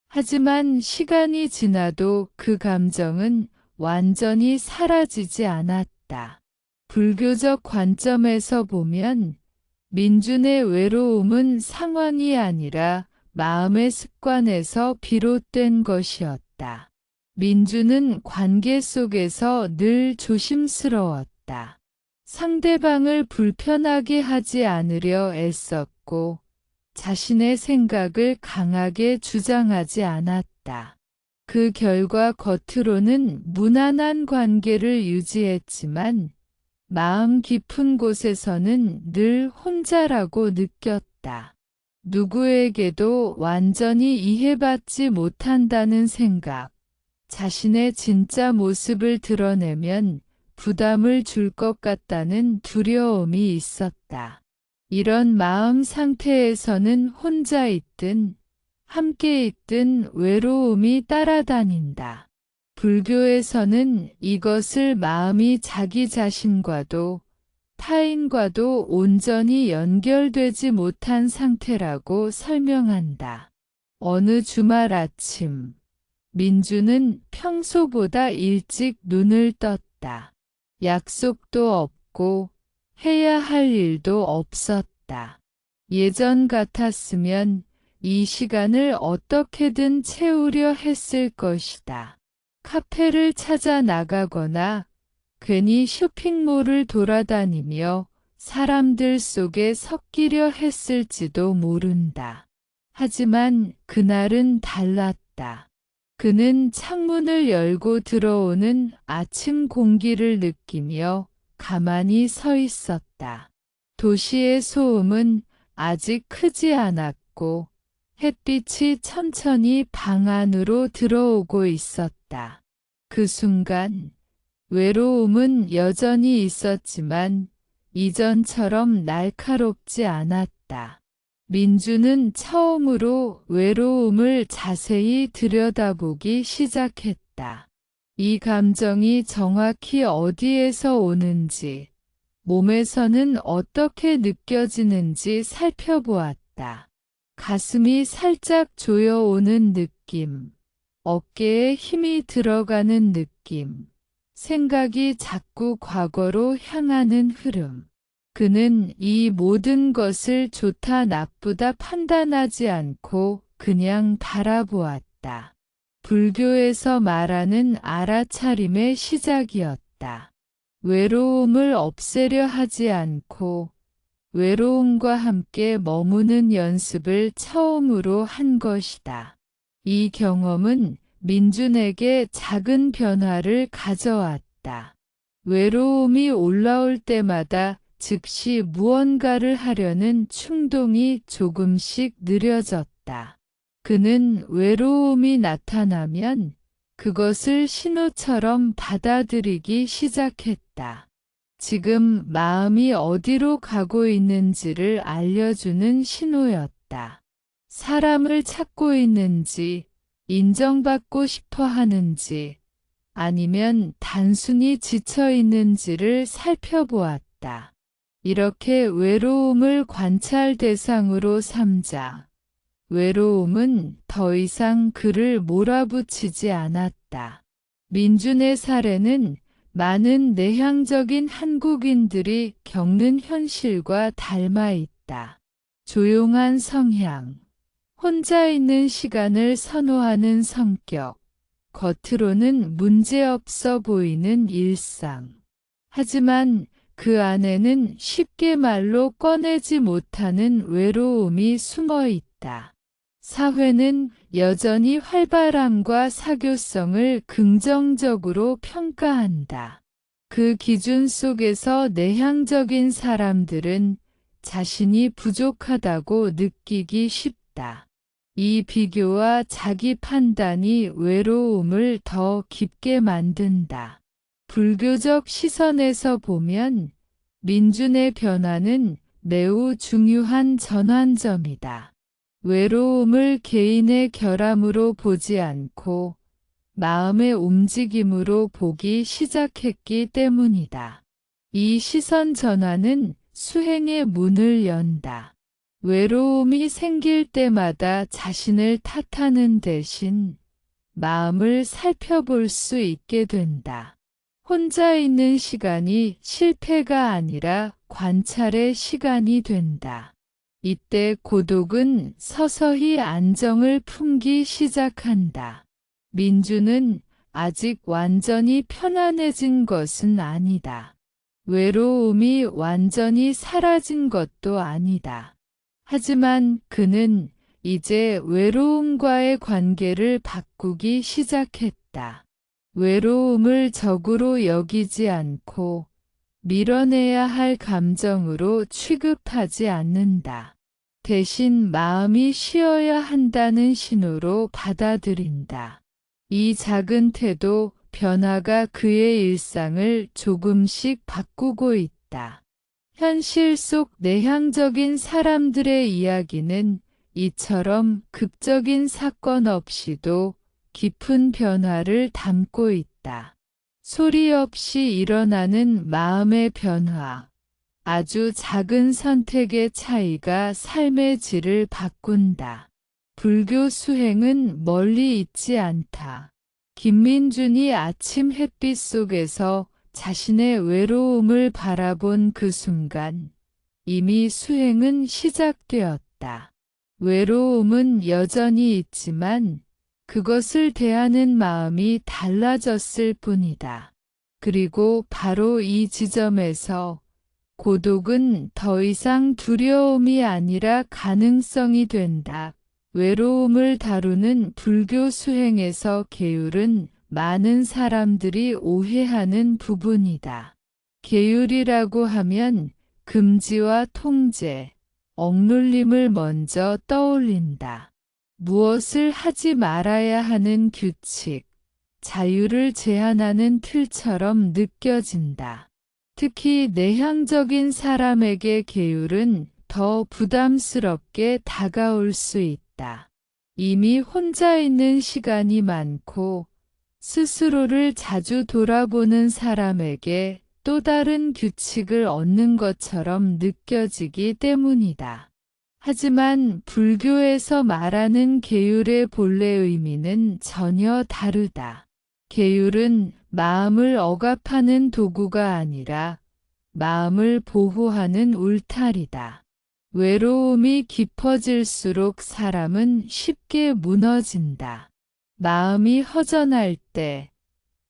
하지만 시간이 지나도 그 감정은 완전히 사라지지 않았다. 불교적 관점에서 보면 민준의 외로움은 상황이 아니라 마음의 습관에서 비롯된 것이었다. 민준은 관계 속에서 늘 조심스러웠다. 상대방을 불편하게 하지 않으려 애썼고 자신의 생각을 강하게 주장하지 않았다. 그 결과 겉으로는 무난한 관계를 유지했지만 마음 깊은 곳에서는 늘 혼자라고 느꼈다. 누구에게도 완전히 이해받지 못한다는 생각, 자신의 진짜 모습을 드러내면 부담을 줄 것 같다는 두려움이 있었다. 이런 마음 상태에서는 혼자 있든 함께 있든 외로움이 따라다닌다. 불교에서는 이것을 마음이 자기 자신과도 타인과도 온전히 연결되지 못한 상태라고 설명한다. 어느 주말 아침, 민주는 평소보다 일찍 눈을 떴다. 약속도 없고 해야 할 일도 없었다. 예전 같았으면 이 시간을 어떻게든 채우려 했을 것이다. 카페를 찾아 나가거나 괜히 쇼핑몰을 돌아다니며 사람들 속에 섞이려 했을지도 모른다. 하지만 그날은 달랐다. 그는 창문을 열고 들어오는 아침 공기를 느끼며 가만히 서 있었다. 도시의 소음은 아직 크지 않았고 햇빛이 천천히 방 안으로 들어오고 있었다. 그 순간 외로움은 여전히 있었지만 이전처럼 날카롭지 않았다. 민주는 처음으로 외로움을 자세히 들여다보기 시작했다. 이 감정이 정확히 어디에서 오는지, 몸에서는 어떻게 느껴지는지 살펴보았다. 가슴이 살짝 조여오는 느낌, 어깨에 힘이 들어가는 느낌, 생각이 자꾸 과거로 향하는 흐름. 그는 이 모든 것을 좋다 나쁘다 판단하지 않고 그냥 바라보았다. 불교에서 말하는 알아차림의 시작이었다. 외로움을 없애려 하지 않고 외로움과 함께 머무는 연습을 처음으로 한 것이다. 이 경험은 민준에게 작은 변화를 가져왔다. 외로움이 올라올 때마다 즉시 무언가를 하려는 충동이 조금씩 느려졌다. 그는 외로움이 나타나면 그것을 신호처럼 받아들이기 시작했다. 지금 마음이 어디로 가고 있는지를 알려주는 신호였다. 사람을 찾고 있는지, 인정받고 싶어 하는지, 아니면 단순히 지쳐 있는지를 살펴보았다. 이렇게 외로움을 관찰 대상으로 삼자. 외로움은 더 이상 그를 몰아붙이지 않았다. 민준의 사례는 많은 내향적인 한국인들이 겪는 현실과 닮아 있다. 조용한 성향, 혼자 있는 시간을 선호하는 성격, 겉으로는 문제없어 보이는 일상. 하지만 그 안에는 쉽게 말로 꺼내지 못하는 외로움이 숨어 있다. 사회는 여전히 활발함과 사교성을 긍정적으로 평가한다. 그 기준 속에서 내향적인 사람들은 자신이 부족하다고 느끼기 쉽다. 이 비교와 자기 판단이 외로움을 더 깊게 만든다. 불교적 시선에서 보면 민준의 변화는 매우 중요한 전환점이다. 외로움을 개인의 결함으로 보지 않고 마음의 움직임으로 보기 시작했기 때문이다. 이 시선 전환은 수행의 문을 연다. 외로움이 생길 때마다 자신을 탓하는 대신 마음을 살펴볼 수 있게 된다. 혼자 있는 시간이 실패가 아니라 관찰의 시간이 된다. 이때 고독은 서서히 안정을 품기 시작한다. 민주는 아직 완전히 편안해진 것은 아니다. 외로움이 완전히 사라진 것도 아니다. 하지만 그는 이제 외로움과의 관계를 바꾸기 시작했다. 외로움을 적으로 여기지 않고 밀어내야 할 감정으로 취급하지 않는다. 대신 마음이 쉬어야 한다는 신호로 받아들인다. 이 작은 태도, 변화가 그의 일상을 조금씩 바꾸고 있다. 현실 속 내향적인 사람들의 이야기는 이처럼 극적인 사건 없이도 깊은 변화를 담고 있다. 소리 없이 일어나는 마음의 변화, 아주 작은 선택의 차이가 삶의 질을 바꾼다. 불교 수행은 멀리 있지 않다. 김민준이 아침 햇빛 속에서 자신의 외로움을 바라본 그 순간 이미 수행은 시작되었다. 외로움은 여전히 있지만 그것을 대하는 마음이 달라졌을 뿐이다. 그리고 바로 이 지점에서 고독은 더 이상 두려움이 아니라 가능성이 된다. 외로움을 다루는 불교 수행에서 계율은 많은 사람들이 오해하는 부분이다. 계율이라고 하면 금지와 통제, 억눌림을 먼저 떠올린다. 무엇을 하지 말아야 하는 규칙, 자유를 제한하는 틀처럼 느껴진다. 특히 내향적인 사람에게 계율은 더 부담스럽게 다가올 수 있다. 이미 혼자 있는 시간이 많고 스스로를 자주 돌아보는 사람에게 또 다른 규칙을 얻는 것처럼 느껴지기 때문이다. 하지만 불교에서 말하는 계율의 본래 의미는 전혀 다르다. 계율은 마음을 억압하는 도구가 아니라 마음을 보호하는 울타리다. 외로움이 깊어질수록 사람은 쉽게 무너진다. 마음이 허전할 때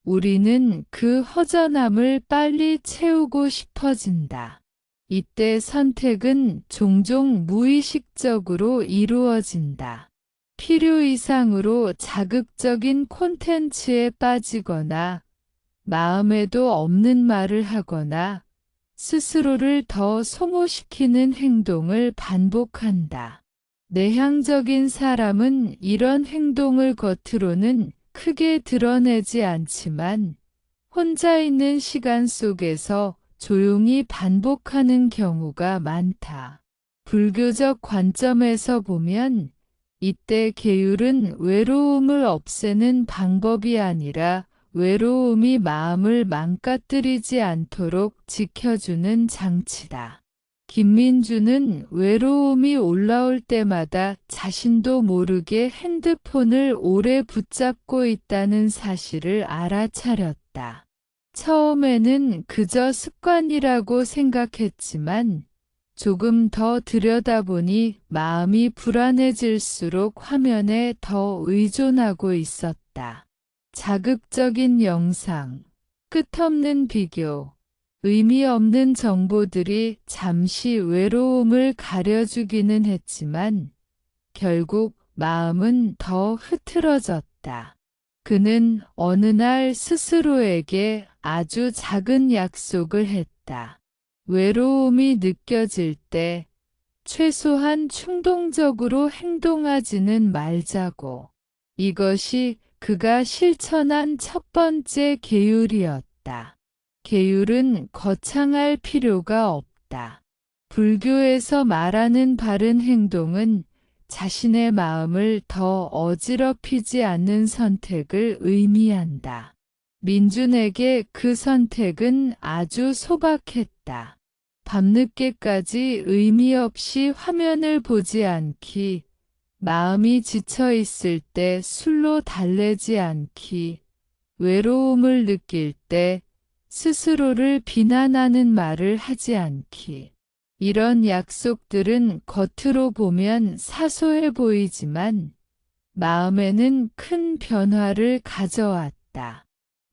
우리는 그 허전함을 빨리 채우고 싶어진다. 이때 선택은 종종 무의식적으로 이루어진다. 필요 이상으로 자극적인 콘텐츠에 빠지거나 마음에도 없는 말을 하거나 스스로를 더 소모시키는 행동을 반복한다. 내향적인 사람은 이런 행동을 겉으로는 크게 드러내지 않지만 혼자 있는 시간 속에서 조용히 반복하는 경우가 많다. 불교적 관점에서 보면 이때 계율은 외로움을 없애는 방법이 아니라 외로움이 마음을 망가뜨리지 않도록 지켜주는 장치다. 김민주는 외로움이 올라올 때마다 자신도 모르게 핸드폰을 오래 붙잡고 있다는 사실을 알아차렸다. 처음에는 그저 습관이라고 생각했지만 조금 더 들여다보니 마음이 불안해질수록 화면에 더 의존하고 있었다. 자극적인 영상, 끝없는 비교, 의미 없는 정보들이 잠시 외로움을 가려주기는 했지만 결국 마음은 더 흐트러졌다. 그는 어느 날 스스로에게 아주 작은 약속을 했다. 외로움이 느껴질 때 최소한 충동적으로 행동하지는 말자고. 이것이 그가 실천한 첫 번째 계율이었다. 계율은 거창할 필요가 없다. 불교에서 말하는 바른 행동은 자신의 마음을 더 어지럽히지 않는 선택을 의미한다. 민준에게 그 선택은 아주 소박했다. 밤늦게까지 의미 없이 화면을 보지 않기, 마음이 지쳐 있을 때 술로 달래지 않기, 외로움을 느낄 때 스스로를 비난하는 말을 하지 않기. 이런 약속들은 겉으로 보면 사소해 보이지만 마음에는 큰 변화를 가져왔다.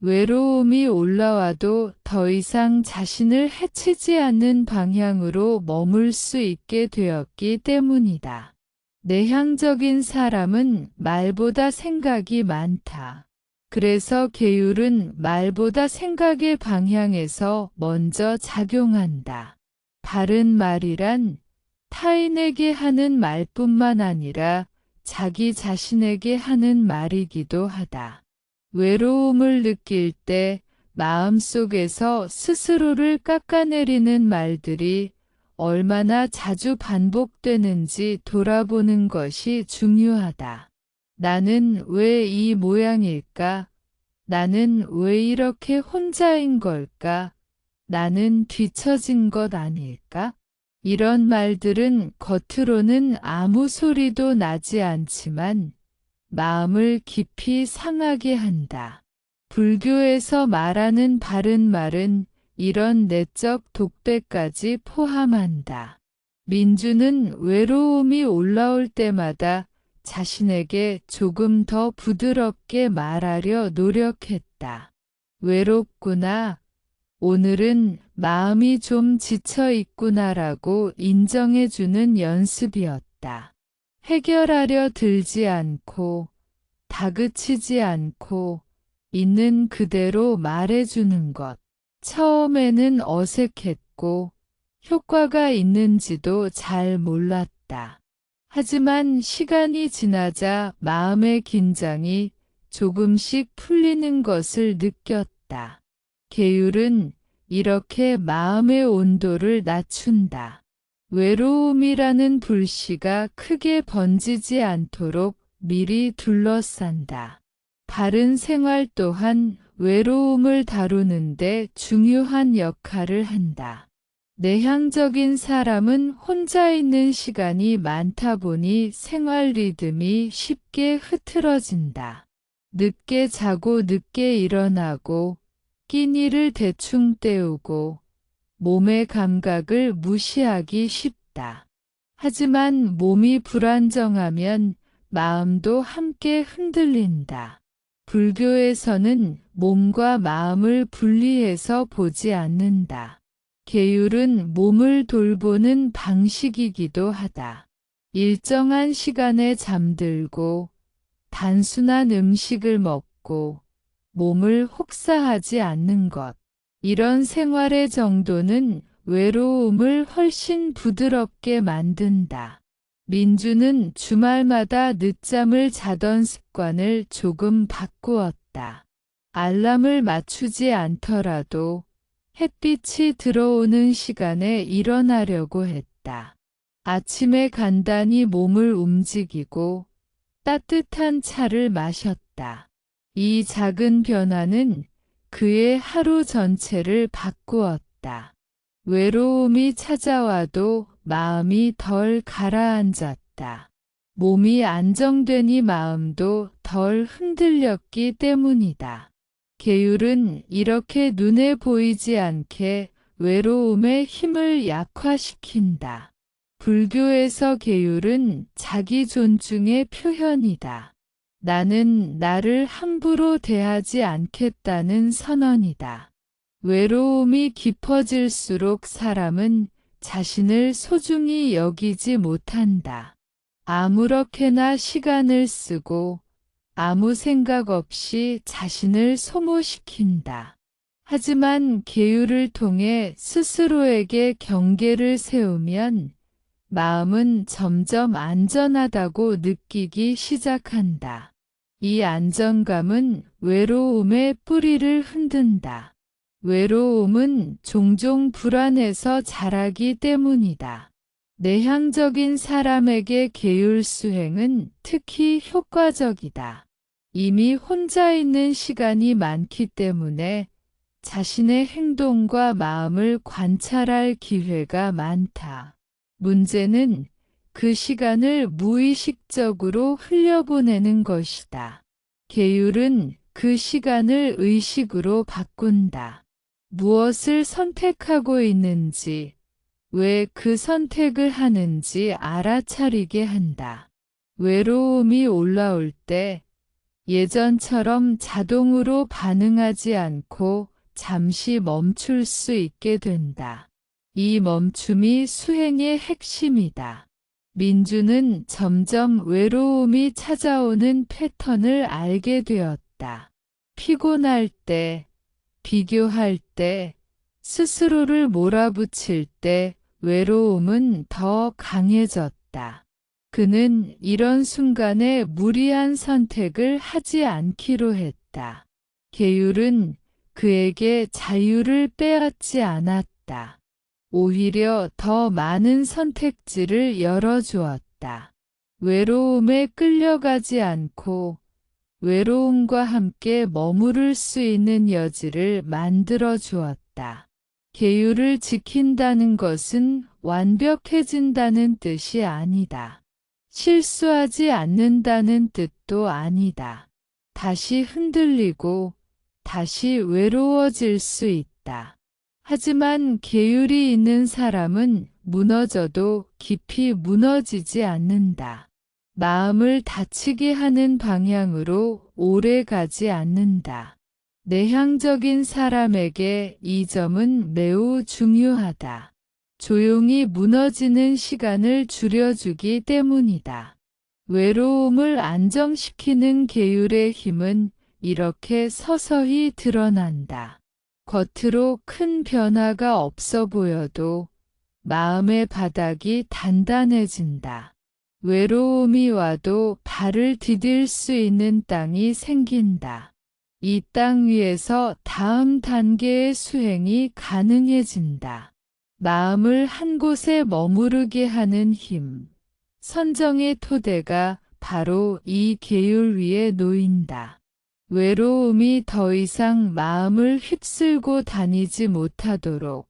외로움이 올라와도 더 이상 자신을 해치지 않는 방향으로 머물 수 있게 되었기 때문이다. 내향적인 사람은 말보다 생각이 많다. 그래서 계율은 말보다 생각의 방향에서 먼저 작용한다. 바른 말이란 타인에게 하는 말뿐만 아니라 자기 자신에게 하는 말이기도 하다. 외로움을 느낄 때 마음속에서 스스로를 깎아내리는 말들이 얼마나 자주 반복되는지 돌아보는 것이 중요하다. 나는 왜 이 모양일까? 나는 왜 이렇게 혼자인 걸까? 나는 뒤처진 것 아닐까? 이런 말들은 겉으로는 아무 소리도 나지 않지만 마음을 깊이 상하게 한다. 불교에서 말하는 바른 말은 이런 내적 독배까지 포함한다. 민주는 외로움이 올라올 때마다 자신에게 조금 더 부드럽게 말하려 노력했다. 외롭구나. 오늘은 마음이 좀 지쳐 있구나라고 인정해주는 연습이었다. 해결하려 들지 않고, 다그치지 않고, 있는 그대로 말해주는 것. 처음에는 어색했고, 효과가 있는지도 잘 몰랐다. 하지만 시간이 지나자 마음의 긴장이 조금씩 풀리는 것을 느꼈다. 계율은 이렇게 마음의 온도를 낮춘다. 외로움이라는 불씨가 크게 번지지 않도록 미리 둘러싼다. 바른 생활 또한 외로움을 다루는데 중요한 역할을 한다. 내향적인 사람은 혼자 있는 시간이 많다 보니 생활 리듬이 쉽게 흐트러진다. 늦게 자고 늦게 일어나고 끼니를 대충 때우고 몸의 감각을 무시하기 쉽다. 하지만 몸이 불안정하면 마음도 함께 흔들린다. 불교에서는 몸과 마음을 분리해서 보지 않는다. 계율은 몸을 돌보는 방식이기도 하다. 일정한 시간에 잠들고 단순한 음식을 먹고 몸을 혹사하지 않는 것. 이런 생활의 정도는 외로움을 훨씬 부드럽게 만든다. 민주는 주말마다 늦잠을 자던 습관을 조금 바꾸었다. 알람을 맞추지 않더라도 햇빛이 들어오는 시간에 일어나려고 했다. 아침에 간단히 몸을 움직이고 따뜻한 차를 마셨다. 이 작은 변화는 그의 하루 전체를 바꾸었다. 외로움이 찾아와도 마음이 덜 가라앉았다. 몸이 안정되니 마음도 덜 흔들렸기 때문이다. 계율은 이렇게 눈에 보이지 않게 외로움의 힘을 약화시킨다. 불교에서 계율은 자기 존중의 표현이다. 나는 나를 함부로 대하지 않겠다는 선언이다. 외로움이 깊어질수록 사람은 자신을 소중히 여기지 못한다. 아무렇게나 시간을 쓰고 아무 생각 없이 자신을 소모시킨다. 하지만 계율을 통해 스스로에게 경계를 세우면 마음은 점점 안전하다고 느끼기 시작한다. 이 안정감은 외로움의 뿌리를 흔든다. 외로움은 종종 불안해서 자라기 때문이다. 내향적인 사람에게 계율 수행은 특히 효과적이다. 이미 혼자 있는 시간이 많기 때문에 자신의 행동과 마음을 관찰할 기회가 많다. 문제는 그 시간을 무의식적으로 흘려보내는 것이다. 계율은 그 시간을 의식으로 바꾼다. 무엇을 선택하고 있는지, 왜 그 선택을 하는지 알아차리게 한다. 외로움이 올라올 때 예전처럼 자동으로 반응하지 않고 잠시 멈출 수 있게 된다. 이 멈춤이 수행의 핵심이다. 민주는 점점 외로움이 찾아오는 패턴을 알게 되었다. 피곤할 때, 비교할 때, 스스로를 몰아붙일 때 외로움은 더 강해졌다. 그는 이런 순간에 무리한 선택을 하지 않기로 했다. 계율은 그에게 자유를 빼앗지 않았다. 오히려 더 많은 선택지를 열어주었다. 외로움에 끌려가지 않고 외로움과 함께 머무를 수 있는 여지를 만들어 주었다. 계율을 지킨다는 것은 완벽해진다는 뜻이 아니다. 실수하지 않는다는 뜻도 아니다. 다시 흔들리고 다시 외로워질 수 있다. 하지만 계율이 있는 사람은 무너져도 깊이 무너지지 않는다. 마음을 다치게 하는 방향으로 오래 가지 않는다. 내향적인 사람에게 이 점은 매우 중요하다. 조용히 무너지는 시간을 줄여주기 때문이다. 외로움을 안정시키는 계율의 힘은 이렇게 서서히 드러난다. 겉으로 큰 변화가 없어 보여도 마음의 바닥이 단단해진다. 외로움이 와도 발을 디딜 수 있는 땅이 생긴다. 이 땅 위에서 다음 단계의 수행이 가능해진다. 마음을 한 곳에 머무르게 하는 힘, 선정의 토대가 바로 이 계율 위에 놓인다. 외로움이 더 이상 마음을 휩쓸고 다니지 못하도록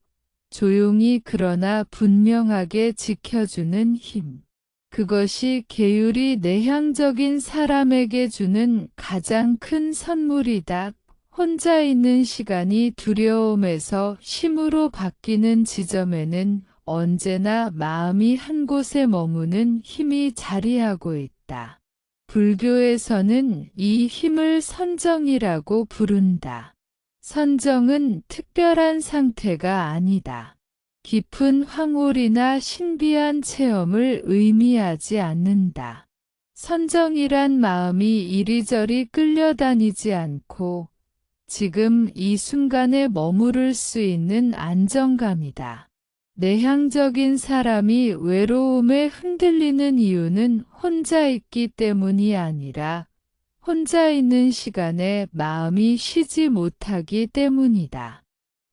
조용히 그러나 분명하게 지켜주는 힘. 그것이 계율이 내향적인 사람에게 주는 가장 큰 선물이다. 혼자 있는 시간이 두려움에서 힘으로 바뀌는 지점에는 언제나 마음이 한 곳에 머무는 힘이 자리하고 있다. 불교에서는 이 힘을 선정이라고 부른다. 선정은 특별한 상태가 아니다. 깊은 황홀이나 신비한 체험을 의미하지 않는다. 선정이란 마음이 이리저리 끌려다니지 않고 지금 이 순간에 머무를 수 있는 안정감이다. 내향적인 사람이 외로움에 흔들리는 이유는 혼자 있기 때문이 아니라 혼자 있는 시간에 마음이 쉬지 못하기 때문이다.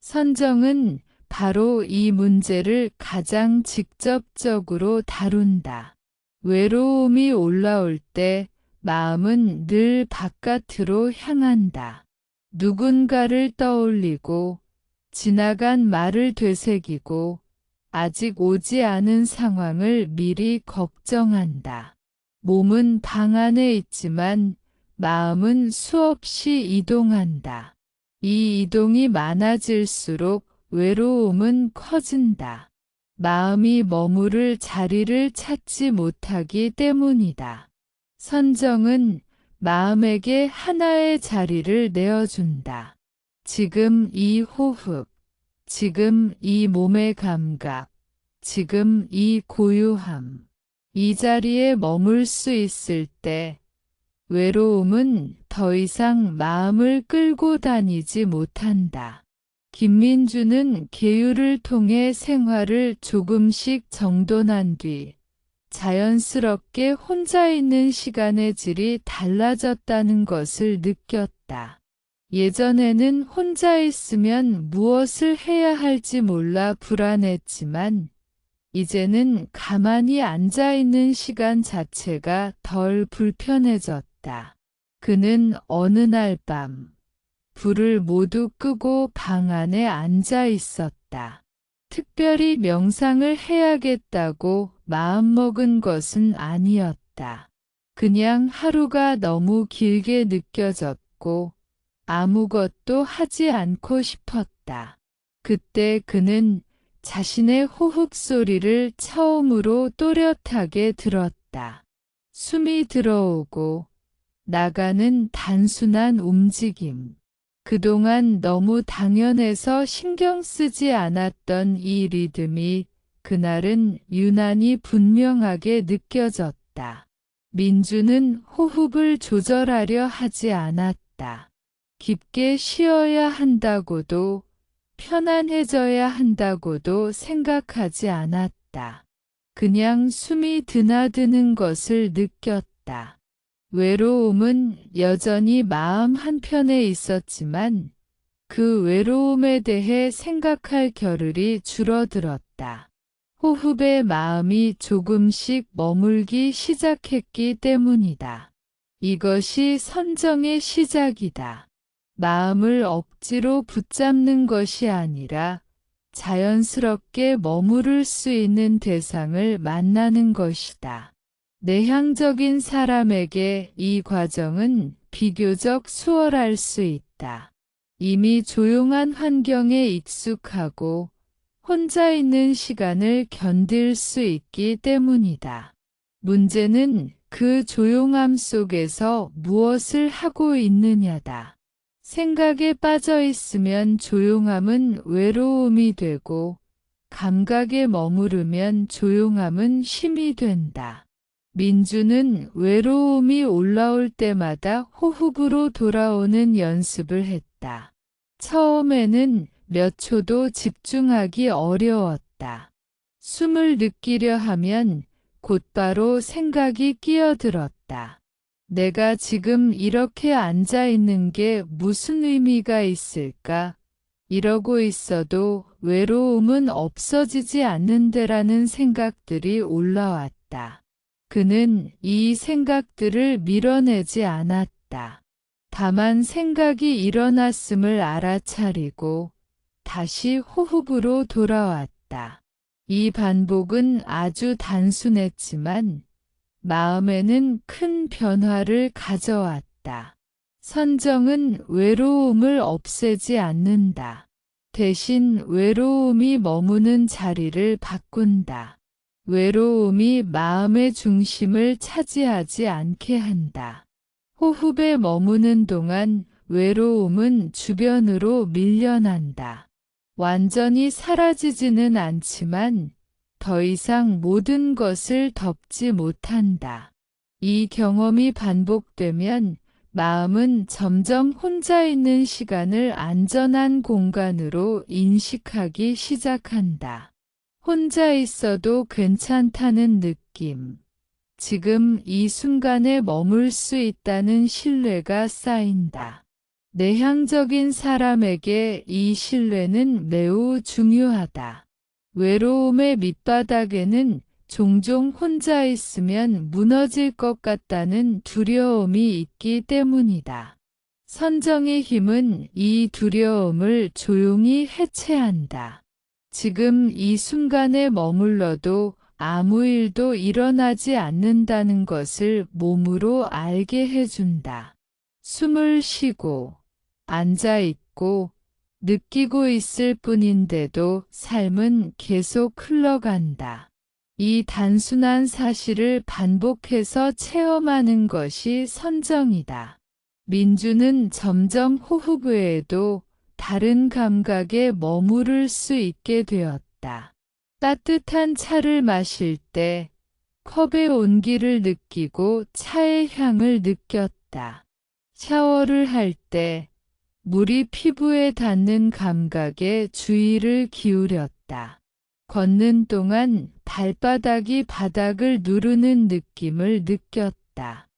선정은 바로 이 문제를 가장 직접적으로 다룬다. 외로움이 올라올 때 마음은 늘 바깥으로 향한다. 누군가를 떠올리고 지나간 말을 되새기고 아직 오지 않은 상황을 미리 걱정한다. 몸은 방 안에 있지만 마음은 수없이 이동한다. 이 이동이 많아질수록 외로움은 커진다. 마음이 머무를 자리를 찾지 못하기 때문이다. 선정은 마음에게 하나의 자리를 내어준다. 지금 이 호흡, 지금 이 몸의 감각, 지금 이 고요함. 이 자리에 머물 수 있을 때 외로움은 더 이상 마음을 끌고 다니지 못한다. 김민주는 계율을 통해 생활을 조금씩 정돈한 뒤 자연스럽게 혼자 있는 시간의 질이 달라졌다는 것을 느꼈다. 예전에는 혼자 있으면 무엇을 해야 할지 몰라 불안했지만 이제는 가만히 앉아 있는 시간 자체가 덜 불편해졌다. 그는 어느 날 밤 불을 모두 끄고 방 안에 앉아 있었다. 특별히 명상을 해야겠다고 마음먹은 것은 아니었다. 그냥 하루가 너무 길게 느껴졌고 아무것도 하지 않고 싶었다. 그때 그는 자신의 호흡 소리를 처음으로 또렷하게 들었다. 숨이 들어오고 나가는 단순한 움직임. 그동안 너무 당연해서 신경 쓰지 않았던 이 리듬이 그날은 유난히 분명하게 느껴졌다. 민주는 호흡을 조절하려 하지 않았다. 깊게 쉬어야 한다고도 편안해져야 한다고도 생각하지 않았다. 그냥 숨이 드나드는 것을 느꼈다. 외로움은 여전히 마음 한편에 있었지만 그 외로움에 대해 생각할 겨를이 줄어들었다. 호흡에 마음이 조금씩 머물기 시작했기 때문이다. 이것이 선정의 시작이다. 마음을 억지로 붙잡는 것이 아니라 자연스럽게 머무를 수 있는 대상을 만나는 것이다. 내향적인 사람에게 이 과정은 비교적 수월할 수 있다. 이미 조용한 환경에 익숙하고 혼자 있는 시간을 견딜 수 있기 때문이다. 문제는 그 조용함 속에서 무엇을 하고 있느냐다. 생각에 빠져 있으면 조용함은 외로움이 되고 감각에 머무르면 조용함은 쉼이 된다. 민주는 외로움이 올라올 때마다 호흡으로 돌아오는 연습을 했다. 처음에는 몇 초도 집중하기 어려웠다. 숨을 느끼려 하면 곧바로 생각이 끼어들었다. 내가 지금 이렇게 앉아 있는 게 무슨 의미가 있을까? 이러고 있어도 외로움은 없어지지 않는데라는 생각들이 올라왔다. 그는 이 생각들을 밀어내지 않았다. 다만 생각이 일어났음을 알아차리고 다시 호흡으로 돌아왔다. 이 반복은 아주 단순했지만 마음에는 큰 변화를 가져왔다. 선정은 외로움을 없애지 않는다. 대신 외로움이 머무는 자리를 바꾼다. 외로움이 마음의 중심을 차지하지 않게 한다. 호흡에 머무는 동안 외로움은 주변으로 밀려난다. 완전히 사라지지는 않지만 더 이상 모든 것을 덮지 못한다. 이 경험이 반복되면 마음은 점점 혼자 있는 시간을 안전한 공간으로 인식하기 시작한다. 혼자 있어도 괜찮다는 느낌. 지금 이 순간에 머물 수 있다는 신뢰가 쌓인다. 내향적인 사람에게 이 신뢰는 매우 중요하다. 외로움의 밑바닥에는 종종 혼자 있으면 무너질 것 같다는 두려움이 있기 때문이다. 선정의 힘은 이 두려움을 조용히 해체한다. 지금 이 순간에 머물러도 아무 일도 일어나지 않는다는 것을 몸으로 알게 해준다. 숨을 쉬고, 앉아 있고, 느끼고 있을 뿐인데도 삶은 계속 흘러간다. 이 단순한 사실을 반복해서 체험하는 것이 선정이다. 민주는 점점 호흡 외에도 다른 감각에 머무를 수 있게 되었다. 따뜻한 차를 마실 때 컵의 온기를 느끼고 차의 향을 느꼈다. 샤워를 할 때 물이 피부에 닿는 감각에 주의를 기울였다. 걷는 동안 발바닥이 바닥을 누르는 느낌을 느꼈다.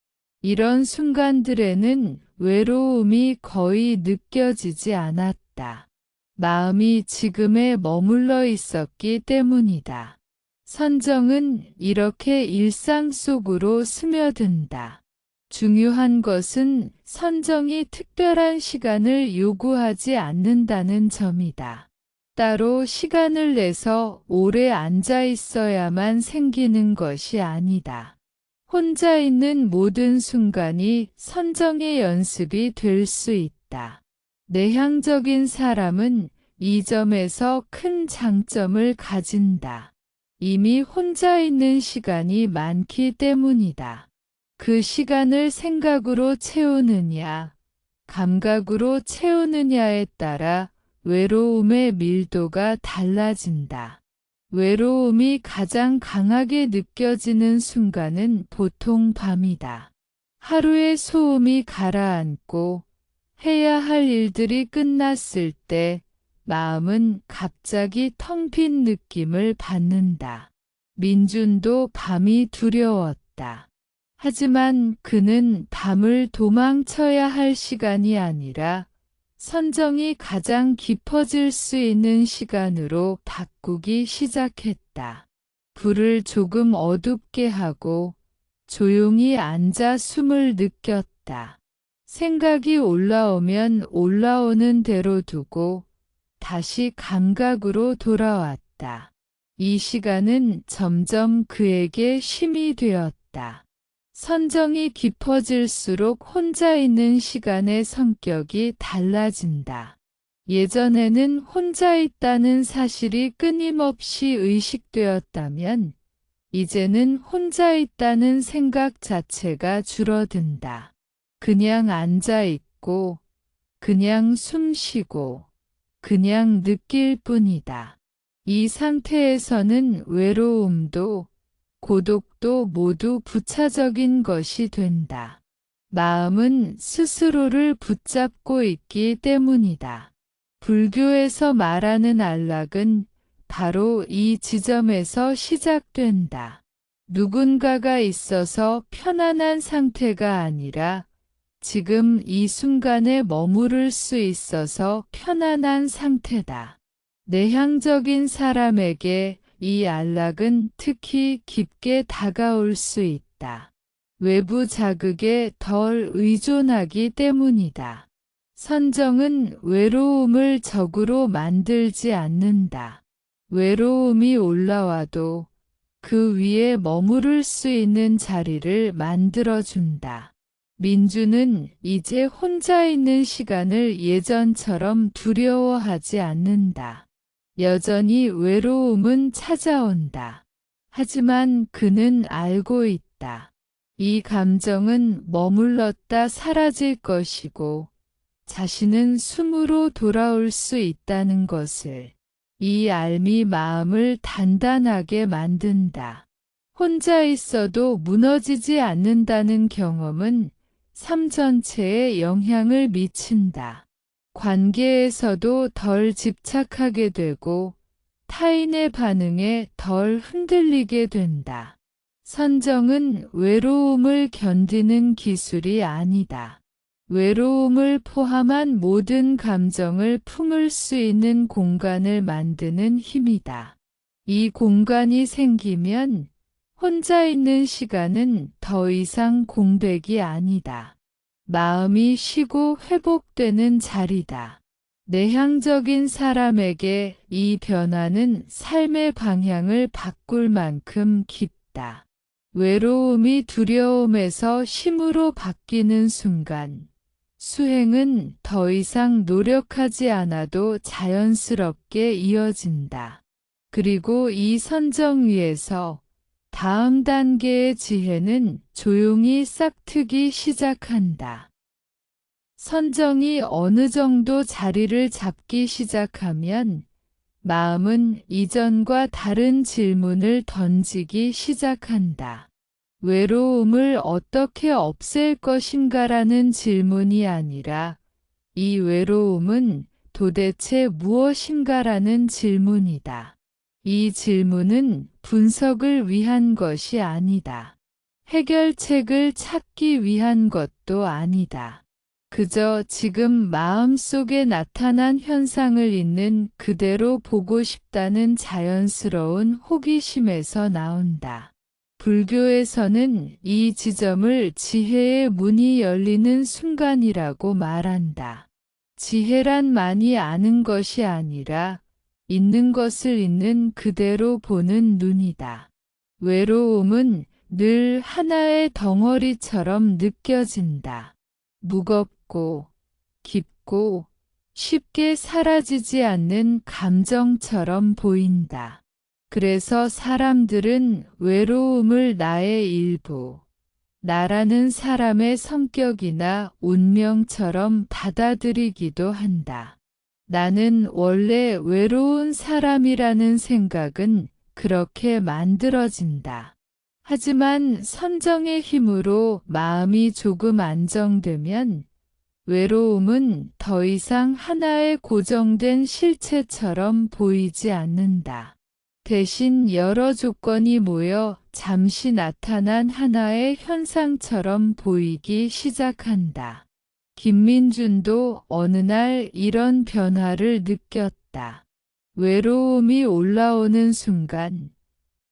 이런 순간들에는 외로움이 거의 느껴지지 않았다. 마음이 지금에 머물러 있었기 때문이다. 선정은 이렇게 일상 속으로 스며든다. 중요한 것은 선정이 특별한 시간을 요구하지 않는다는 점이다. 따로 시간을 내서 오래 앉아 있어야만 생기는 것이 아니다. 혼자 있는 모든 순간이 선정의 연습이 될 수 있다. 내향적인 사람은 이 점에서 큰 장점을 가진다. 이미 혼자 있는 시간이 많기 때문이다. 그 시간을 생각으로 채우느냐, 감각으로 채우느냐에 따라 외로움의 밀도가 달라진다. 외로움이 가장 강하게 느껴지는 순간은 보통 밤이다. 하루의 소음이 가라앉고 해야 할 일들이 끝났을 때 마음은 갑자기 텅 빈 느낌을 받는다. 민준도 밤이 두려웠다. 하지만 그는 밤을 도망쳐야 할 시간이 아니라 선정이 가장 깊어질 수 있는 시간으로 바꾸기 시작했다. 불을 조금 어둡게 하고 조용히 앉아 숨을 느꼈다. 생각이 올라오면 올라오는 대로 두고 다시 감각으로 돌아왔다. 이 시간은 점점 그에게 쉼이 되었다. 선정이 깊어질수록 혼자 있는 시간의 성격이 달라진다. 예전에는 혼자 있다는 사실이 끊임없이 의식되었다면, 이제는 혼자 있다는 생각 자체가 줄어든다. 그냥 앉아 있고, 그냥 숨 쉬고, 그냥 느낄 뿐이다. 이 상태에서는 외로움도 고독도 모두 부차적인 것이 된다. 마음은 스스로를 붙잡고 있기 때문이다. 불교에서 말하는 안락은 바로 이 지점에서 시작된다. 누군가가 있어서 편안한 상태가 아니라 지금 이 순간에 머무를 수 있어서 편안한 상태다. 내향적인 사람에게 이 안락은 특히 깊게 다가올 수 있다. 외부 자극에 덜 의존하기 때문이다. 선정은 외로움을 적으로 만들지 않는다. 외로움이 올라와도 그 위에 머무를 수 있는 자리를 만들어준다. 민주는 이제 혼자 있는 시간을 예전처럼 두려워하지 않는다. 여전히 외로움은 찾아온다. 하지만 그는 알고 있다. 이 감정은 머물렀다 사라질 것이고 자신은 숨으로 돌아올 수 있다는 것을. 이 알미 마음을 단단하게 만든다. 혼자 있어도 무너지지 않는다는 경험은 삶 전체에 영향을 미친다. 관계에서도 덜 집착하게 되고 타인의 반응에 덜 흔들리게 된다. 선정은 외로움을 견디는 기술이 아니다. 외로움을 포함한 모든 감정을 품을 수 있는 공간을 만드는 힘이다. 이 공간이 생기면 혼자 있는 시간은 더 이상 공백이 아니다. 마음이 쉬고 회복되는 자리다. 내향적인 사람에게 이 변화는 삶의 방향을 바꿀 만큼 깊다. 외로움이 두려움에서 쉼으로 바뀌는 순간, 수행은 더 이상 노력하지 않아도 자연스럽게 이어진다. 그리고 이 선정 위에서 다음 단계의 지혜는 조용히 싹트기 시작한다. 선정이 어느 정도 자리를 잡기 시작하면 마음은 이전과 다른 질문을 던지기 시작한다. 외로움을 어떻게 없앨 것인가라는 질문이 아니라 이 외로움은 도대체 무엇인가라는 질문이다. 이 질문은 분석을 위한 것이 아니다. 해결책을 찾기 위한 것도 아니다. 그저 지금 마음속에 나타난 현상을 있는 그대로 보고 싶다는 자연스러운 호기심에서 나온다. 불교에서는 이 지점을 지혜의 문이 열리는 순간이라고 말한다. 지혜란 많이 아는 것이 아니라 있는 것을 있는 그대로 보는 눈이다. 외로움은 늘 하나의 덩어리처럼 느껴진다. 무겁고 깊고 쉽게 사라지지 않는 감정처럼 보인다. 그래서 사람들은 외로움을 나의 일부, 나라는 사람의 성격이나 운명처럼 받아들이기도 한다. 나는 원래 외로운 사람이라는 생각은 그렇게 만들어진다. 하지만 선정의 힘으로 마음이 조금 안정되면 외로움은 더 이상 하나의 고정된 실체처럼 보이지 않는다. 대신 여러 조건이 모여 잠시 나타난 하나의 현상처럼 보이기 시작한다. 김민준도 어느 날 이런 변화를 느꼈다. 외로움이 올라오는 순간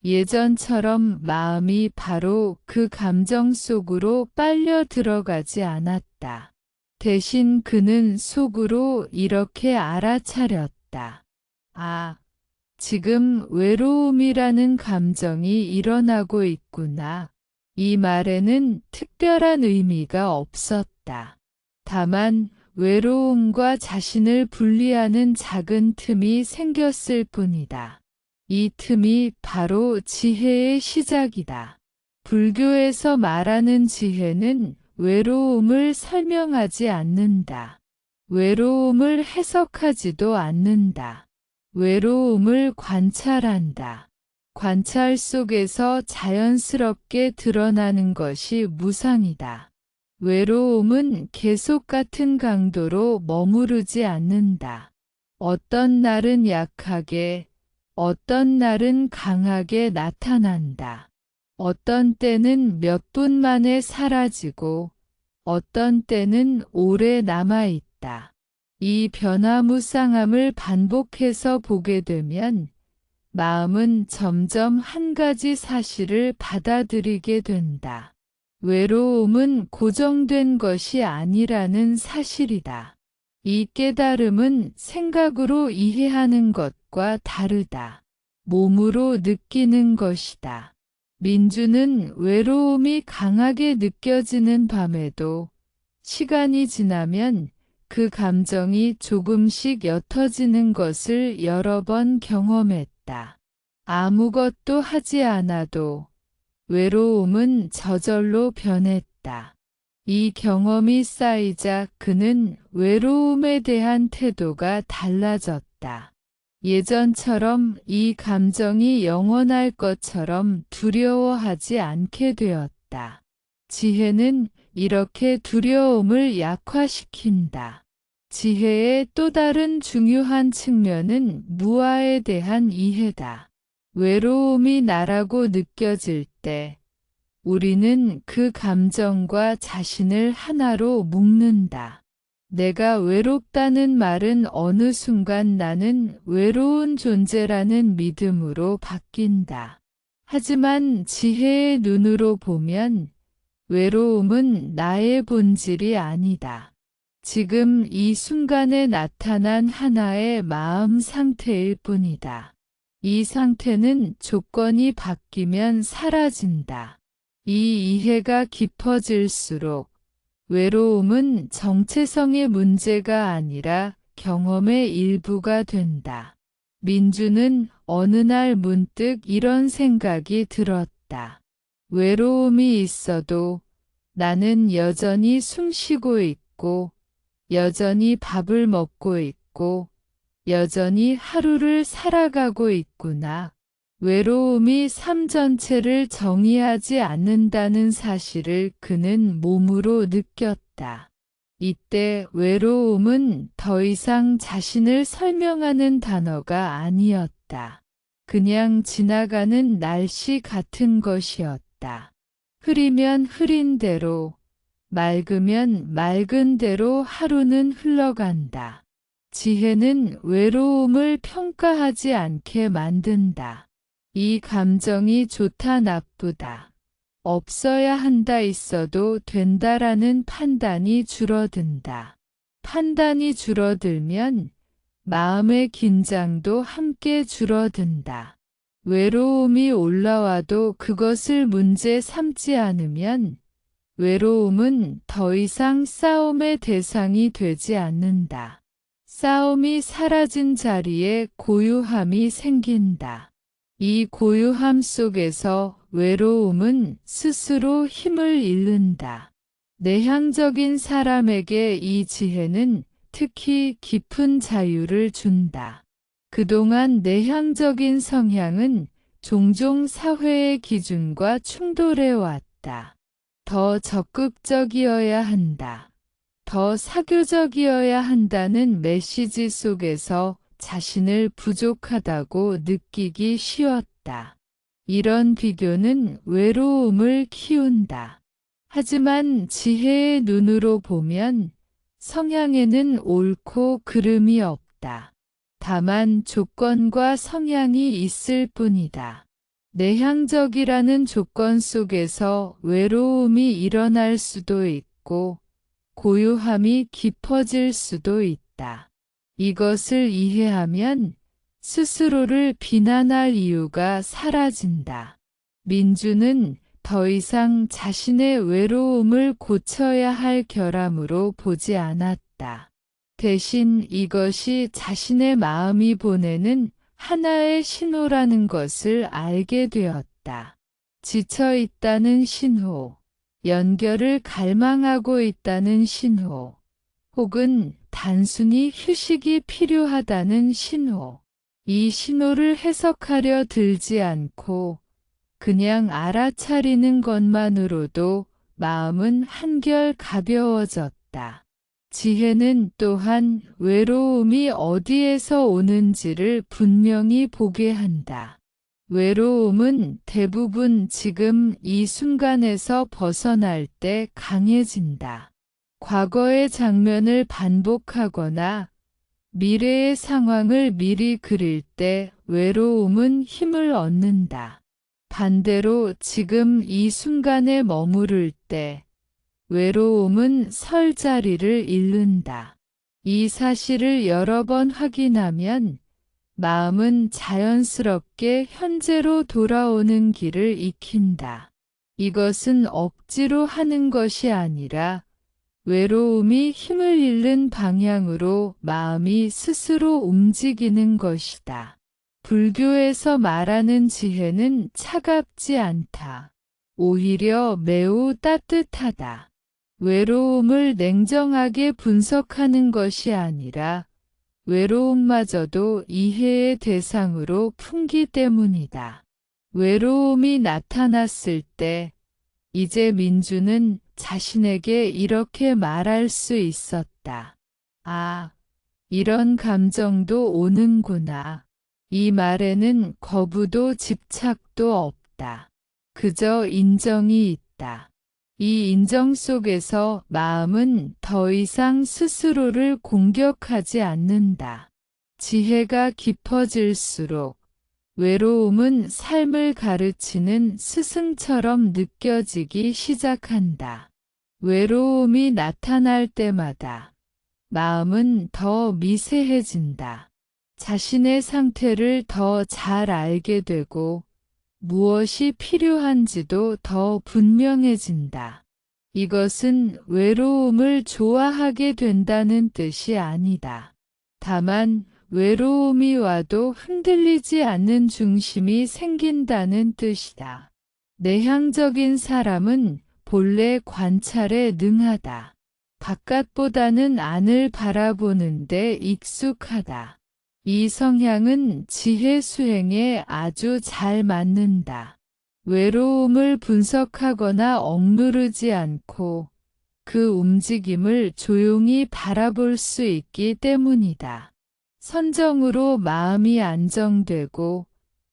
예전처럼 마음이 바로 그 감정 속으로 빨려 들어가지 않았다. 대신 그는 속으로 이렇게 알아차렸다. 아, 지금 외로움이라는 감정이 일어나고 있구나. 이 말에는 특별한 의미가 없었다. 다만 외로움과 자신을 분리하는 작은 틈이 생겼을 뿐이다. 이 틈이 바로 지혜의 시작이다. 불교에서 말하는 지혜는 외로움을 설명하지 않는다. 외로움을 해석하지도 않는다. 외로움을 관찰한다. 관찰 속에서 자연스럽게 드러나는 것이 무상이다. 외로움은 계속 같은 강도로 머무르지 않는다. 어떤 날은 약하게, 어떤 날은 강하게 나타난다. 어떤 때는 몇 분 만에 사라지고, 어떤 때는 오래 남아있다. 이 변화무쌍함을 반복해서 보게 되면 마음은 점점 한 가지 사실을 받아들이게 된다. 외로움은 고정된 것이 아니라는 사실이다. 이 깨달음은 생각으로 이해하는 것과 다르다. 몸으로 느끼는 것이다. 민주는 외로움이 강하게 느껴지는 밤에도 시간이 지나면 그 감정이 조금씩 옅어지는 것을 여러 번 경험했다. 아무것도 하지 않아도 외로움은 저절로 변했다. 이 경험이 쌓이자 그는 외로움에 대한 태도가 달라졌다. 예전처럼 이 감정이 영원할 것처럼 두려워하지 않게 되었다. 지혜는 이렇게 두려움을 약화시킨다. 지혜의 또 다른 중요한 측면은 무아에 대한 이해다. 외로움이 나라고 느껴질 때 우리는 그 감정과 자신을 하나로 묶는다. 내가 외롭다는 말은 어느 순간 나는 외로운 존재라는 믿음으로 바뀐다. 하지만 지혜의 눈으로 보면 외로움은 나의 본질이 아니다. 지금 이 순간에 나타난 하나의 마음 상태일 뿐이다. 이 상태는 조건이 바뀌면 사라진다. 이 이해가 깊어질수록 외로움은 정체성의 문제가 아니라 경험의 일부가 된다. 민주는 어느 날 문득 이런 생각이 들었다. 외로움이 있어도 나는 여전히 숨쉬고 있고, 여전히 밥을 먹고 있고, 여전히 하루를 살아가고 있구나. 외로움이 삶 전체를 정의하지 않는다는 사실을 그는 몸으로 느꼈다. 이때 외로움은 더 이상 자신을 설명하는 단어가 아니었다. 그냥 지나가는 날씨 같은 것이었다. 흐리면 흐린 대로, 맑으면 맑은 대로 하루는 흘러간다. 지혜는 외로움을 평가하지 않게 만든다. 이 감정이 좋다 나쁘다, 없어야 한다 있어도 된다라는 판단이 줄어든다. 판단이 줄어들면 마음의 긴장도 함께 줄어든다. 외로움이 올라와도 그것을 문제 삼지 않으면 외로움은 더 이상 싸움의 대상이 되지 않는다. 싸움이 사라진 자리에 고요함이 생긴다. 이 고요함 속에서 외로움은 스스로 힘을 잃는다. 내향적인 사람에게 이 지혜는 특히 깊은 자유를 준다. 그동안 내향적인 성향은 종종 사회의 기준과 충돌해 왔다. 더 적극적이어야 한다. 더 사교적이어야 한다는 메시지 속에서 자신을 부족하다고 느끼기 쉬웠다. 이런 비교는 외로움을 키운다. 하지만 지혜의 눈으로 보면 성향에는 옳고 그름이 없다. 다만 조건과 성향이 있을 뿐이다. 내향적이라는 조건 속에서 외로움이 일어날 수도 있고 고요함이 깊어질 수도 있다. 이것을 이해하면 스스로를 비난할 이유가 사라진다. 민주는 더 이상 자신의 외로움을 고쳐야 할 결함으로 보지 않았다. 대신 이것이 자신의 마음이 보내는 하나의 신호라는 것을 알게 되었다. 지쳐 있다는 신호, 연결을 갈망하고 있다는 신호, 혹은 단순히 휴식이 필요하다는 신호. 이 신호를 해석하려 들지 않고 그냥 알아차리는 것만으로도 마음은 한결 가벼워졌다. 지혜는 또한 외로움이 어디에서 오는지를 분명히 보게 한다. 외로움은 대부분 지금 이 순간에서 벗어날 때 강해진다. 과거의 장면을 반복하거나 미래의 상황을 미리 그릴 때 외로움은 힘을 얻는다. 반대로 지금 이 순간에 머무를 때 외로움은 설 자리를 잃는다. 이 사실을 여러 번 확인하면 마음은 자연스럽게 현재로 돌아오는 길을 익힌다. 이것은 억지로 하는 것이 아니라 외로움이 힘을 잃는 방향으로 마음이 스스로 움직이는 것이다. 불교에서 말하는 지혜는 차갑지 않다. 오히려 매우 따뜻하다. 외로움을 냉정하게 분석하는 것이 아니라 외로움마저도 이해의 대상으로 품기 때문이다. 외로움이 나타났을 때 이제 민주는 자신에게 이렇게 말할 수 있었다. 아, 이런 감정도 오는구나. 이 말에는 거부도 집착도 없다. 그저 인정이 있다. 이 인정 속에서 마음은 더 이상 스스로를 공격하지 않는다. 지혜가 깊어질수록 외로움은 삶을 가르치는 스승처럼 느껴지기 시작한다. 외로움이 나타날 때마다 마음은 더 미세해진다. 자신의 상태를 더 잘 알게 되고 무엇이 필요한지도 더 분명해진다. 이것은 외로움을 좋아하게 된다는 뜻이 아니다. 다만 외로움이 와도 흔들리지 않는 중심이 생긴다는 뜻이다. 내향적인 사람은 본래 관찰에 능하다. 바깥보다는 안을 바라보는데 익숙하다. 이 성향은 지혜 수행에 아주 잘 맞는다. 외로움을 분석하거나 억누르지 않고 그 움직임을 조용히 바라볼 수 있기 때문이다. 선정으로 마음이 안정되고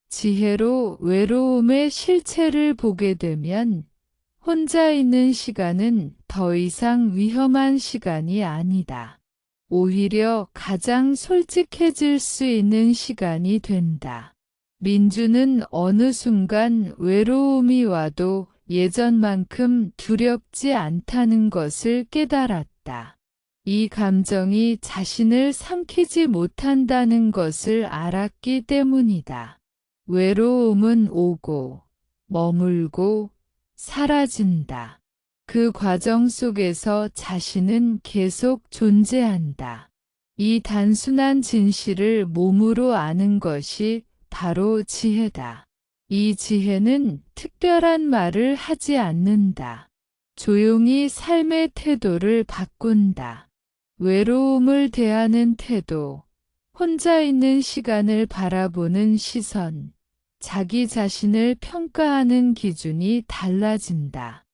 지혜로 외로움의 실체를 보게 되면 혼자 있는 시간은 더 이상 위험한 시간이 아니다. 오히려 가장 솔직해질 수 있는 시간이 된다. 민주는 어느 순간 외로움이 와도 예전만큼 두렵지 않다는 것을 깨달았다. 이 감정이 자신을 삼키지 못한다는 것을 알았기 때문이다. 외로움은 오고 머물고 사라진다. 그 과정 속에서 자신은 계속 존재한다. 이 단순한 진실을 몸으로 아는 것이 바로 지혜다. 이 지혜는 특별한 말을 하지 않는다. 조용히 삶의 태도를 바꾼다. 외로움을 대하는 태도, 혼자 있는 시간을 바라보는 시선, 자기 자신을 평가하는 기준이 달라진다.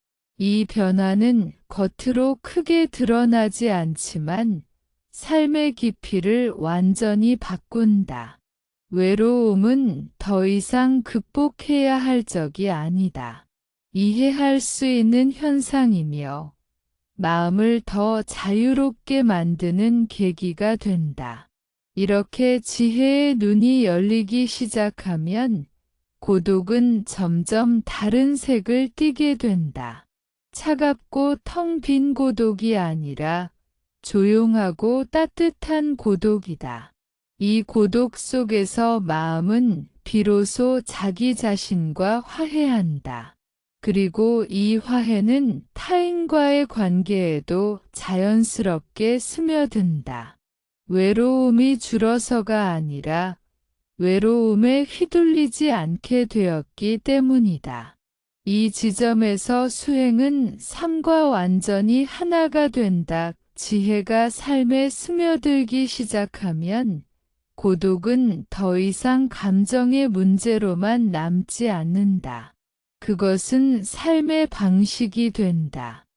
이 변화는 겉으로 크게 드러나지 않지만 삶의 깊이를 완전히 바꾼다. 외로움은 더 이상 극복해야 할 적이 아니다. 이해할 수 있는 현상이며 마음을 더 자유롭게 만드는 계기가 된다. 이렇게 지혜의 눈이 열리기 시작하면 고독은 점점 다른 색을 띠게 된다. 차갑고 텅 빈 고독이 아니라 조용하고 따뜻한 고독이다. 이 고독 속에서 마음은 비로소 자기 자신과 화해한다. 그리고 이 화해는 타인과의 관계에도 자연스럽게 스며든다. 외로움이 줄어서가 아니라 외로움에 휘둘리지 않게 되었기 때문이다. 이 지점에서 수행은 삶과 완전히 하나가 된다. 지혜가 삶에 스며들기 시작하면 고독은 더 이상 감정의 문제로만 남지 않는다. 그것은 삶의 방식이 된다.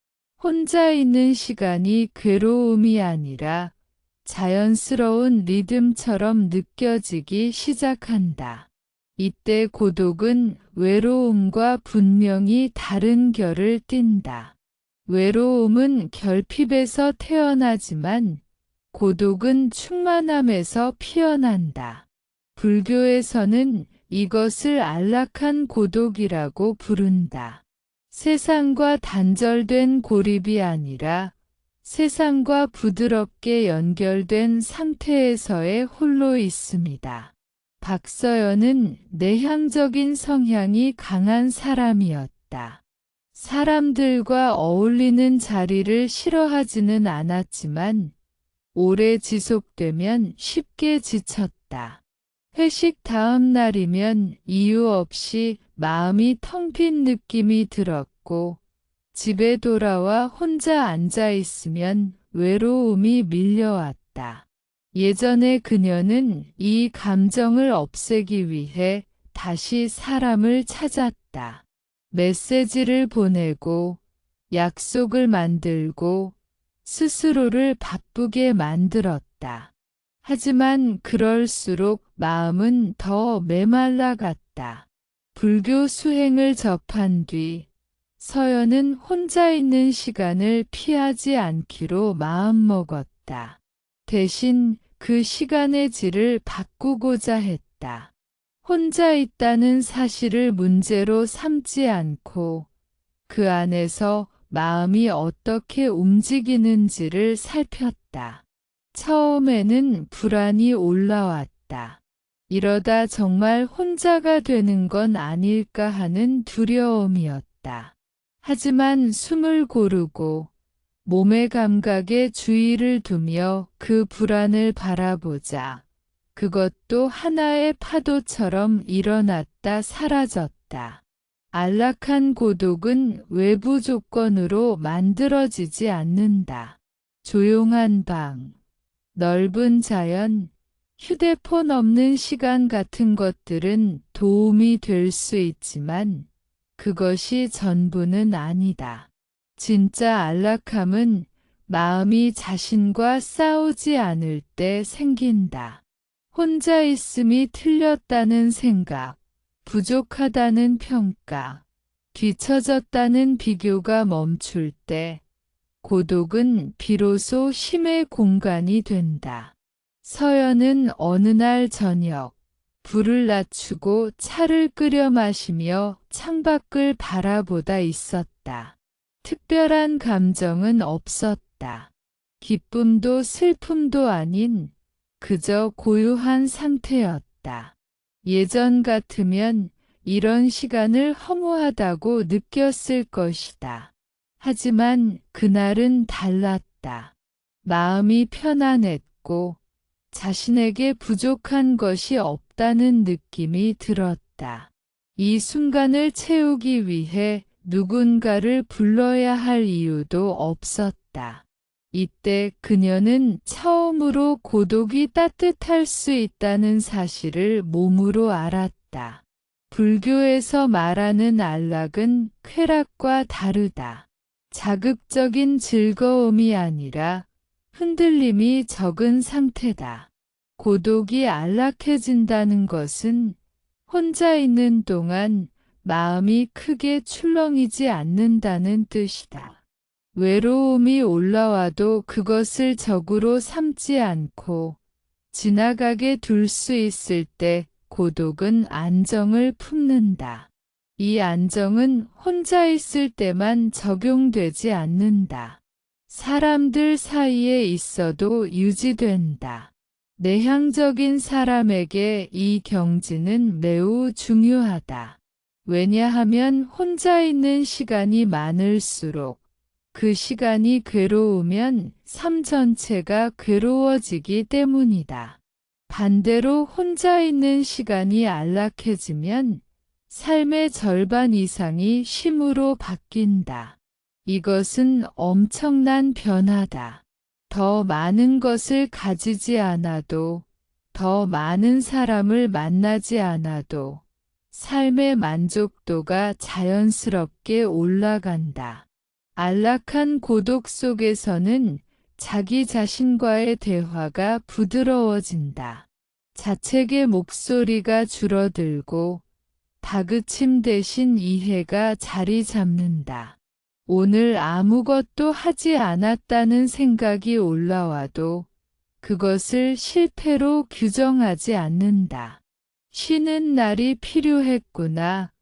혼자 있는 시간이 괴로움이 아니라 자연스러운 리듬처럼 느껴지기 시작한다. 이때 고독은 외로움과 분명히 다른 결을 띈다. 외로움은 결핍에서 태어나지만 고독은 충만함에서 피어난다. 불교에서는 이것을 안락한 고독이라고 부른다. 세상과 단절된 고립이 아니라 세상과 부드럽게 연결된 상태에서의 홀로 있습니다. 박서연은 내향적인 성향이 강한 사람이었다. 사람들과 어울리는 자리를 싫어하지는 않았지만 오래 지속되면 쉽게 지쳤다. 회식 다음 날이면 이유 없이 마음이 텅 빈 느낌이 들었고 집에 돌아와 혼자 앉아 있으면 외로움이 밀려왔다. 예전에 그녀는 이 감정을 없애기 위해 다시 사람을 찾았다. 메시지를 보내고 약속을 만들고 스스로를 바쁘게 만들었다. 하지만 그럴수록 마음은 더 메말라 갔다. 불교 수행을 접한 뒤 서연은 혼자 있는 시간을 피하지 않기로 마음먹었다. 대신 그 시간의 질을 바꾸고자 했다. 혼자 있다는 사실을 문제로 삼지 않고 그 안에서 마음이 어떻게 움직이는지를 살폈다. 처음에는 불안이 올라왔다. 이러다 정말 혼자가 되는 건 아닐까 하는 두려움이었다. 하지만 숨을 고르고 몸의 감각에 주의를 두며 그 불안을 바라보자 그것도 하나의 파도처럼 일어났다 사라졌다. 안락한 고독은 외부 조건으로 만들어지지 않는다. 조용한 방, 넓은 자연, 휴대폰 없는 시간 같은 것들은 도움이 될 수 있지만 그것이 전부는 아니다. 진짜 안락함은 마음이 자신과 싸우지 않을 때 생긴다. 혼자 있음이 틀렸다는 생각, 부족하다는 평가, 뒤처졌다는 비교가 멈출 때 고독은 비로소 쉼의 공간이 된다. 서연은 어느 날 저녁 불을 낮추고 차를 끓여 마시며 창밖을 바라보다 있었다. 특별한 감정은 없었다. 기쁨도 슬픔도 아닌 그저 고요한 상태였다. 예전 같으면 이런 시간을 허무하다고 느꼈을 것이다. 하지만 그날은 달랐다. 마음이 편안했고 자신에게 부족한 것이 없다는 느낌이 들었다. 이 순간을 채우기 위해 누군가를 불러야 할 이유도 없었다. 이때 그녀는 처음으로 고독이 따뜻할 수 있다는 사실을 몸으로 알았다. 불교에서 말하는 안락은 쾌락과 다르다. 자극적인 즐거움이 아니라 흔들림이 적은 상태다. 고독이 안락해진다는 것은 혼자 있는 동안 마음이 크게 출렁이지 않는다는 뜻이다. 외로움이 올라와도 그것을 적으로 삼지 않고 지나가게 둘 수 있을 때 고독은 안정을 품는다. 이 안정은 혼자 있을 때만 적용되지 않는다. 사람들 사이에 있어도 유지된다. 내향적인 사람에게 이 경지는 매우 중요하다. 왜냐하면 혼자 있는 시간이 많을수록 그 시간이 괴로우면 삶 전체가 괴로워지기 때문이다. 반대로 혼자 있는 시간이 안락해지면 삶의 절반 이상이 쉼으로 바뀐다. 이것은 엄청난 변화다. 더 많은 것을 가지지 않아도, 더 많은 사람을 만나지 않아도 삶의 만족도가 자연스럽게 올라간다. 안락한 고독 속에서는 자기 자신과의 대화가 부드러워진다. 자책의 목소리가 줄어들고 다그침 대신 이해가 자리 잡는다. 오늘 아무것도 하지 않았다는 생각이 올라와도 그것을 실패로 규정하지 않는다. 쉬는 날이 필요했구나.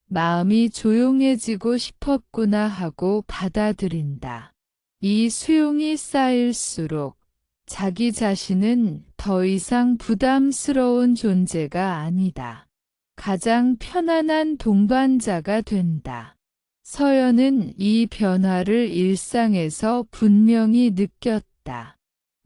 마음이 조용해지고 싶었구나 하고 받아들인다. 이 수용이 쌓일수록 자기 자신은 더 이상 부담스러운 존재가 아니다. 가장 편안한 동반자가 된다. 서연은 이 변화를 일상에서 분명히 느꼈다.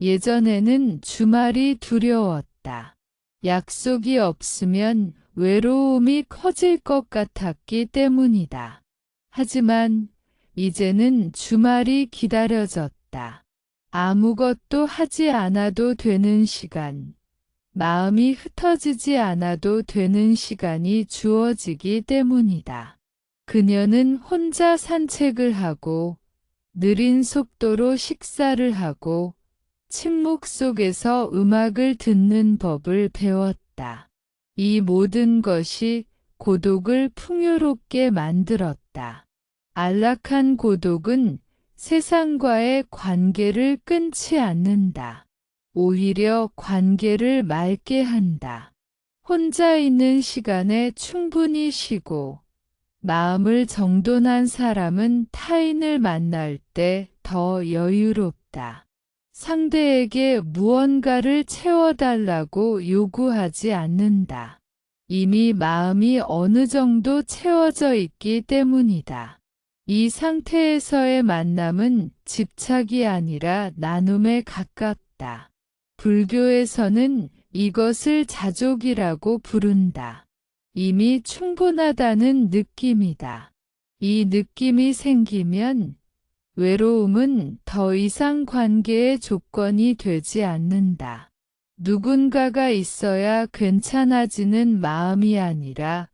예전에는 주말이 두려웠다. 약속이 없으면 외로움이 커질 것 같았기 때문이다. 하지만 이제는 주말이 기다려졌다. 아무것도 하지 않아도 되는 시간, 마음이 흩어지지 않아도 되는 시간이 주어지기 때문이다. 그녀는 혼자 산책을 하고 느린 속도로 식사를 하고 침묵 속에서 음악을 듣는 법을 배웠다. 이 모든 것이 고독을 풍요롭게 만들었다. 안락한 고독은 세상과의 관계를 끊지 않는다. 오히려 관계를 맑게 한다. 혼자 있는 시간에 충분히 쉬고 마음을 정돈한 사람은 타인을 만날 때 더 여유롭다. 상대에게 무언가를 채워달라고 요구하지 않는다. 이미 마음이 어느 정도 채워져 있기 때문이다. 이 상태에서의 만남은 집착이 아니라 나눔에 가깝다. 불교에서는 이것을 자족이라고 부른다. 이미 충분하다는 느낌이다. 이 느낌이 생기면 외로움은 더 이상 관계의 조건이 되지 않는다. 누군가가 있어야 괜찮아지는 마음이 아니라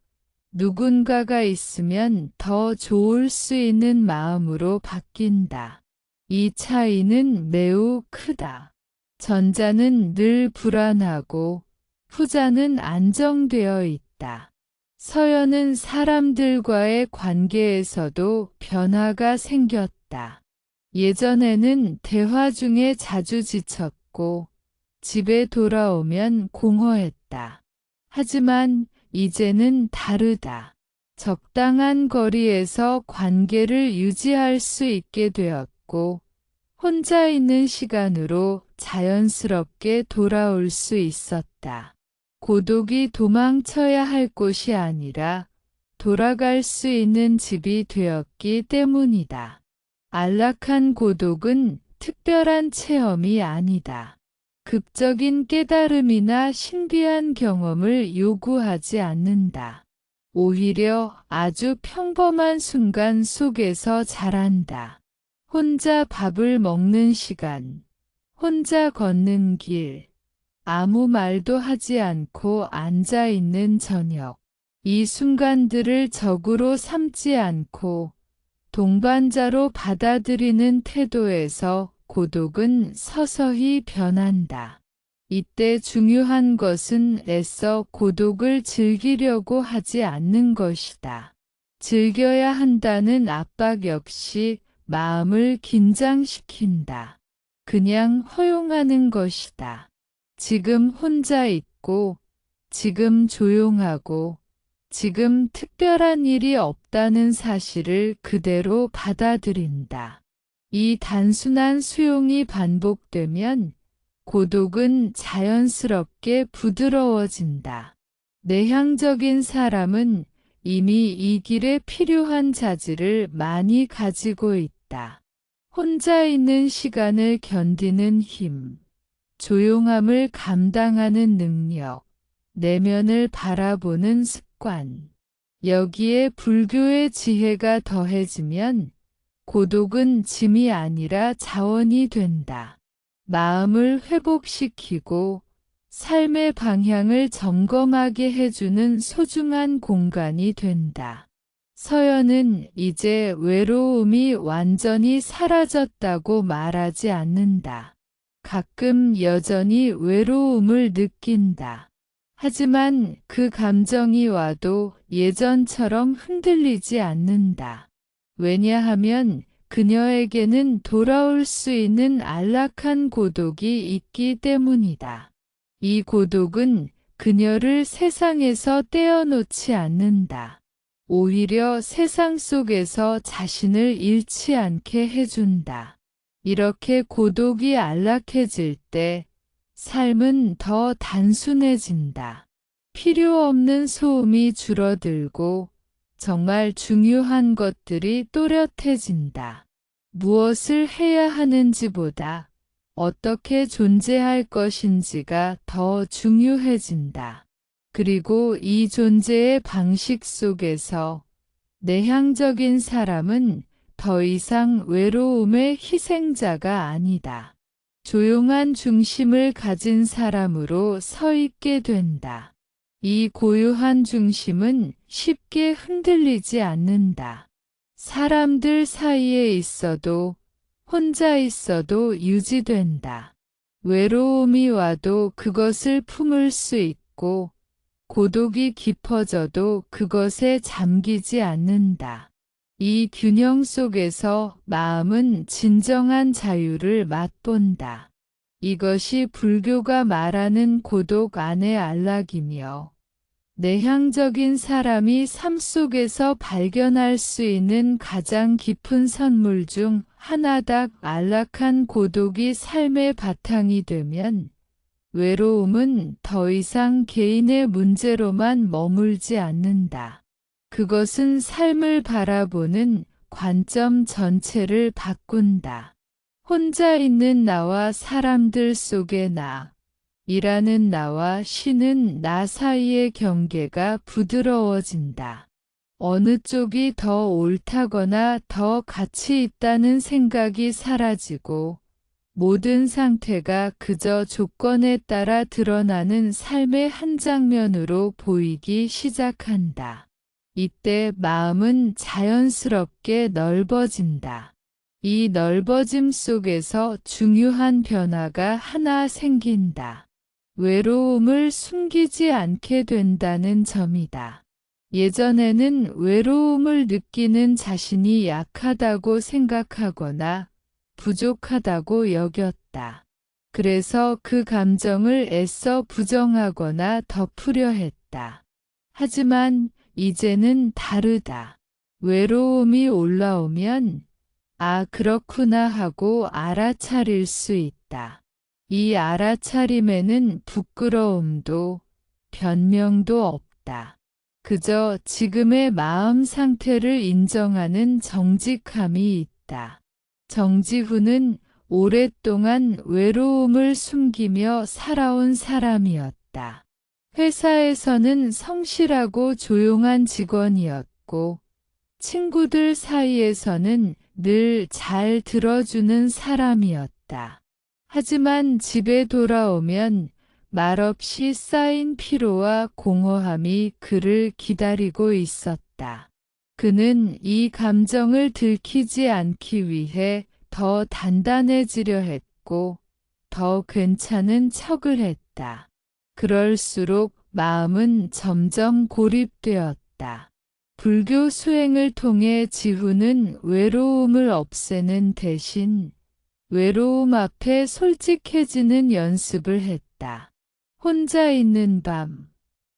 누군가가 있으면 더 좋을 수 있는 마음으로 바뀐다. 이 차이는 매우 크다. 전자는 늘 불안하고 후자는 안정되어 있다. 서연은 사람들과의 관계에서도 변화가 생겼다. 예전에는 대화 중에 자주 지쳤고 집에 돌아오면 공허했다. 하지만 이제는 다르다. 적당한 거리에서 관계를 유지할 수 있게 되었고 혼자 있는 시간으로 자연스럽게 돌아올 수 있었다. 고독이 도망쳐야 할 곳이 아니라 돌아갈 수 있는 집이 되었기 때문이다. 안락한 고독은 특별한 체험이 아니다. 극적인 깨달음이나 신비한 경험을 요구하지 않는다. 오히려 아주 평범한 순간 속에서 자란다. 혼자 밥을 먹는 시간, 혼자 걷는 길, 아무 말도 하지 않고 앉아 있는 저녁. 이 순간들을 적으로 삼지 않고 동반자로 받아들이는 태도에서 고독은 서서히 변한다. 이때 중요한 것은 애써 고독을 즐기려고 하지 않는 것이다. 즐겨야 한다는 압박 역시 마음을 긴장시킨다. 그냥 허용하는 것이다. 지금 혼자 있고, 지금 조용하고, 지금 특별한 일이 없다는 사실을 그대로 받아들인다. 이 단순한 수용이 반복되면 고독은 자연스럽게 부드러워진다. 내향적인 사람은 이미 이 길에 필요한 자질을 많이 가지고 있다. 혼자 있는 시간을 견디는 힘, 조용함을 감당하는 능력, 내면을 바라보는 습관. 여기에 불교의 지혜가 더해지면 고독은 짐이 아니라 자원이 된다. 마음을 회복시키고 삶의 방향을 점검하게 해주는 소중한 공간이 된다. 서연은 이제 외로움이 완전히 사라졌다고 말하지 않는다. 가끔 여전히 외로움을 느낀다. 하지만 그 감정이 와도 예전처럼 흔들리지 않는다. 왜냐하면 그녀에게는 돌아올 수 있는 안락한 고독이 있기 때문이다. 이 고독은 그녀를 세상에서 떼어놓지 않는다. 오히려 세상 속에서 자신을 잃지 않게 해준다. 이렇게 고독이 안락해질 때 삶은 더 단순해진다. 필요 없는 소음이 줄어들고 정말 중요한 것들이 또렷해진다. 무엇을 해야 하는지보다 어떻게 존재할 것인지가 더 중요해진다. 그리고 이 존재의 방식 속에서 내향적인 사람은 더 이상 외로움의 희생자가 아니다. 조용한 중심을 가진 사람으로 서 있게 된다. 이 고요한 중심은 쉽게 흔들리지 않는다. 사람들 사이에 있어도 혼자 있어도 유지된다. 외로움이 와도 그것을 품을 수 있고 고독이 깊어져도 그것에 잠기지 않는다. 이 균형 속에서 마음은 진정한 자유를 맛본다. 이것이 불교가 말하는 고독 안의 안락이며 내향적인 사람이 삶 속에서 발견할 수 있는 가장 깊은 선물 중 하나다. 안락한 고독이 삶의 바탕이 되면 외로움은 더 이상 개인의 문제로만 머물지 않는다. 그것은 삶을 바라보는 관점 전체를 바꾼다. 혼자 있는 나와 사람들 속의 나, 일하는 나와 쉬는 나 사이의 경계가 부드러워진다. 어느 쪽이 더 옳다거나 더 가치 있다는 생각이 사라지고 모든 상태가 그저 조건에 따라 드러나는 삶의 한 장면으로 보이기 시작한다. 이때 마음은 자연스럽게 넓어진다. 이 넓어짐 속에서 중요한 변화가 하나 생긴다. 외로움을 숨기지 않게 된다는 점이다. 예전에는 외로움을 느끼는 자신이 약하다고 생각하거나 부족하다고 여겼다. 그래서 그 감정을 애써 부정하거나 덮으려 했다. 하지만 이제는 다르다. 외로움이 올라오면 아, 그렇구나 하고 알아차릴 수 있다. 이 알아차림에는 부끄러움도 변명도 없다. 그저 지금의 마음 상태를 인정하는 정직함이 있다. 정지훈은 오랫동안 외로움을 숨기며 살아온 사람이었다. 회사에서는 성실하고 조용한 직원이었고, 친구들 사이에서는 늘 잘 들어주는 사람이었다. 하지만 집에 돌아오면 말없이 쌓인 피로와 공허함이 그를 기다리고 있었다. 그는 이 감정을 들키지 않기 위해 더 단단해지려 했고, 더 괜찮은 척을 했다. 그럴수록 마음은 점점 고립되었다. 불교 수행을 통해 지훈은 외로움을 없애는 대신 외로움 앞에 솔직해지는 연습을 했다. 혼자 있는 밤,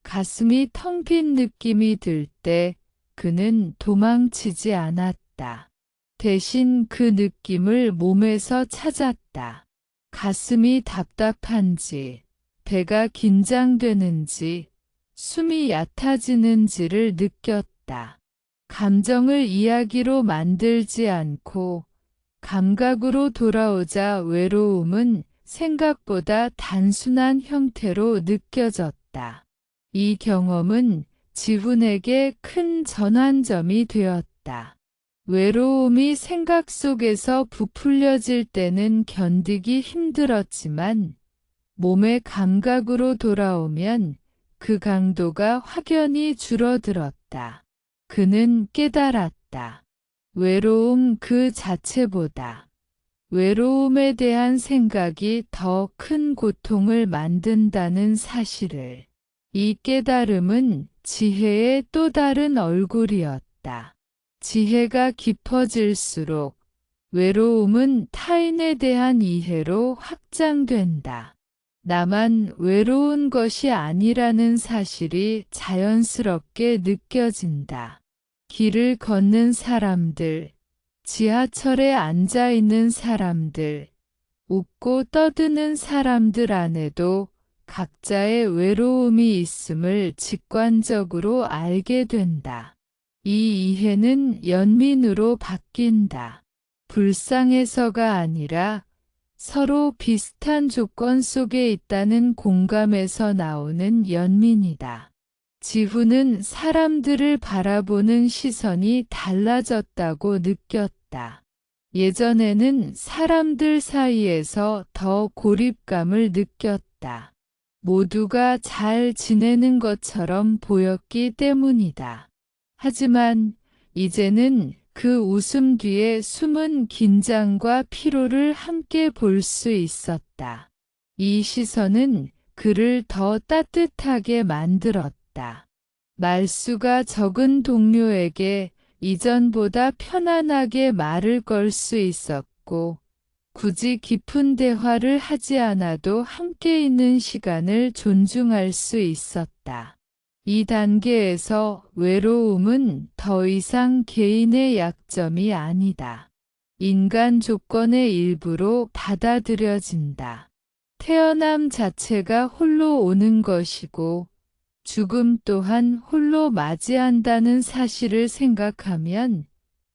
가슴이 텅 빈 느낌이 들 때 그는 도망치지 않았다. 대신 그 느낌을 몸에서 찾았다. 가슴이 답답한지, 배가 긴장되는지, 숨이 얕아지는지를 느꼈다. 감정을 이야기로 만들지 않고 감각으로 돌아오자 외로움은 생각보다 단순한 형태로 느껴졌다. 이 경험은 지훈에게 큰 전환점이 되었다. 외로움이 생각 속에서 부풀려질 때는 견디기 힘들었지만 몸의 감각으로 돌아오면 그 강도가 확연히 줄어들었다. 그는 깨달았다. 외로움 그 자체보다 외로움에 대한 생각이 더 큰 고통을 만든다는 사실을. 이 깨달음은 지혜의 또 다른 얼굴이었다. 지혜가 깊어질수록 외로움은 타인에 대한 이해로 확장된다. 나만 외로운 것이 아니라는 사실이 자연스럽게 느껴진다. 길을 걷는 사람들, 지하철에 앉아 있는 사람들, 웃고 떠드는 사람들 안에도 각자의 외로움이 있음을 직관적으로 알게 된다. 이 이해는 연민으로 바뀐다. 불쌍해서가 아니라 서로 비슷한 조건 속에 있다는 공감에서 나오는 연민이다. 지훈은 사람들을 바라보는 시선이 달라졌다고 느꼈다. 예전에는 사람들 사이에서 더 고립감을 느꼈다. 모두가 잘 지내는 것처럼 보였기 때문이다. 하지만 이제는 그 웃음 뒤에 숨은 긴장과 피로를 함께 볼 수 있었다. 이 시선은 그를 더 따뜻하게 만들었다. 있었다. 말수가 적은 동료에게 이전보다 편안하게 말을 걸 수 있었고, 굳이 깊은 대화를 하지 않아도 함께 있는 시간을 존중할 수 있었다. 이 단계에서 외로움은 더 이상 개인의 약점이 아니다. 인간 조건의 일부로 받아들여진다. 태어남 자체가 홀로 오는 것이고, 죽음 또한 홀로 맞이한다는 사실을 생각하면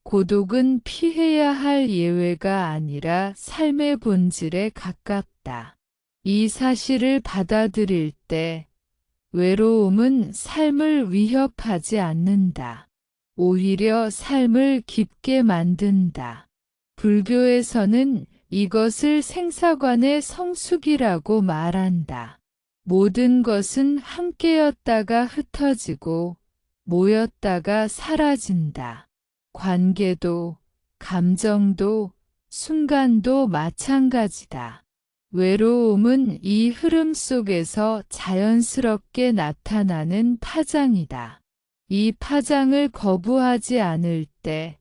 고독은 피해야 할 예외가 아니라 삶의 본질에 가깝다. 이 사실을 받아들일 때 외로움은 삶을 위협하지 않는다. 오히려 삶을 깊게 만든다. 불교에서는 이것을 생사관의 성숙이라고 말한다. 모든 것은 함께였다가 흩어지고 모였다가 사라진다. 관계도, 감정도, 순간도 마찬가지다. 외로움은 이 흐름 속에서 자연스럽게 나타나는 파장이다. 이 파장을 거부하지 않을 때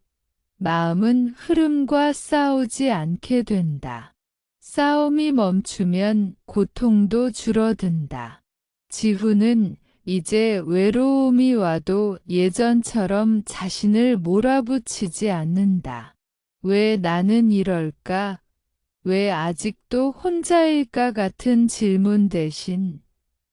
마음은 흐름과 싸우지 않게 된다. 싸움이 멈추면 고통도 줄어든다. 지후는 이제 외로움이 와도 예전처럼 자신을 몰아붙이지 않는다. 왜 나는 이럴까? 왜 아직도 혼자일까 같은 질문 대신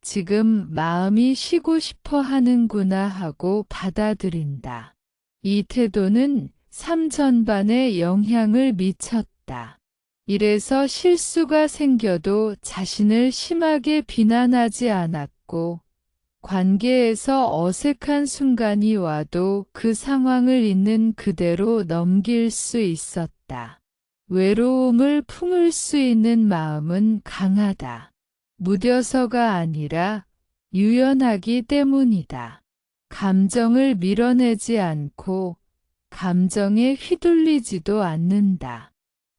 지금 마음이 쉬고 싶어 하는구나 하고 받아들인다. 이 태도는 삶 전반에 영향을 미쳤다. 이래서 실수가 생겨도 자신을 심하게 비난하지 않았고, 관계에서 어색한 순간이 와도 그 상황을 있는 그대로 넘길 수 있었다. 외로움을 품을 수 있는 마음은 강하다. 무뎌서가 아니라 유연하기 때문이다. 감정을 밀어내지 않고 감정에 휘둘리지도 않는다.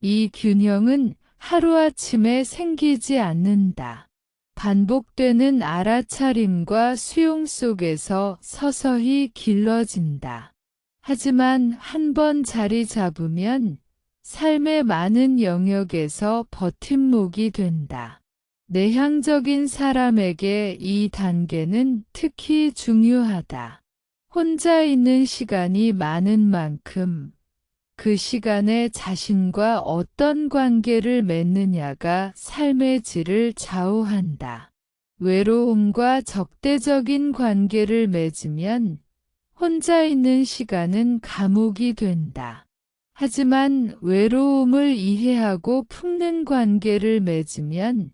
이 균형은 하루아침에 생기지 않는다. 반복되는 알아차림과 수용 속에서 서서히 길러진다. 하지만 한 번 자리 잡으면 삶의 많은 영역에서 버팀목이 된다. 내향적인 사람에게 이 단계는 특히 중요하다. 혼자 있는 시간이 많은 만큼 그 시간에 자신과 어떤 관계를 맺느냐가 삶의 질을 좌우한다. 외로움과 적대적인 관계를 맺으면 혼자 있는 시간은 감옥이 된다. 하지만 외로움을 이해하고 품는 관계를 맺으면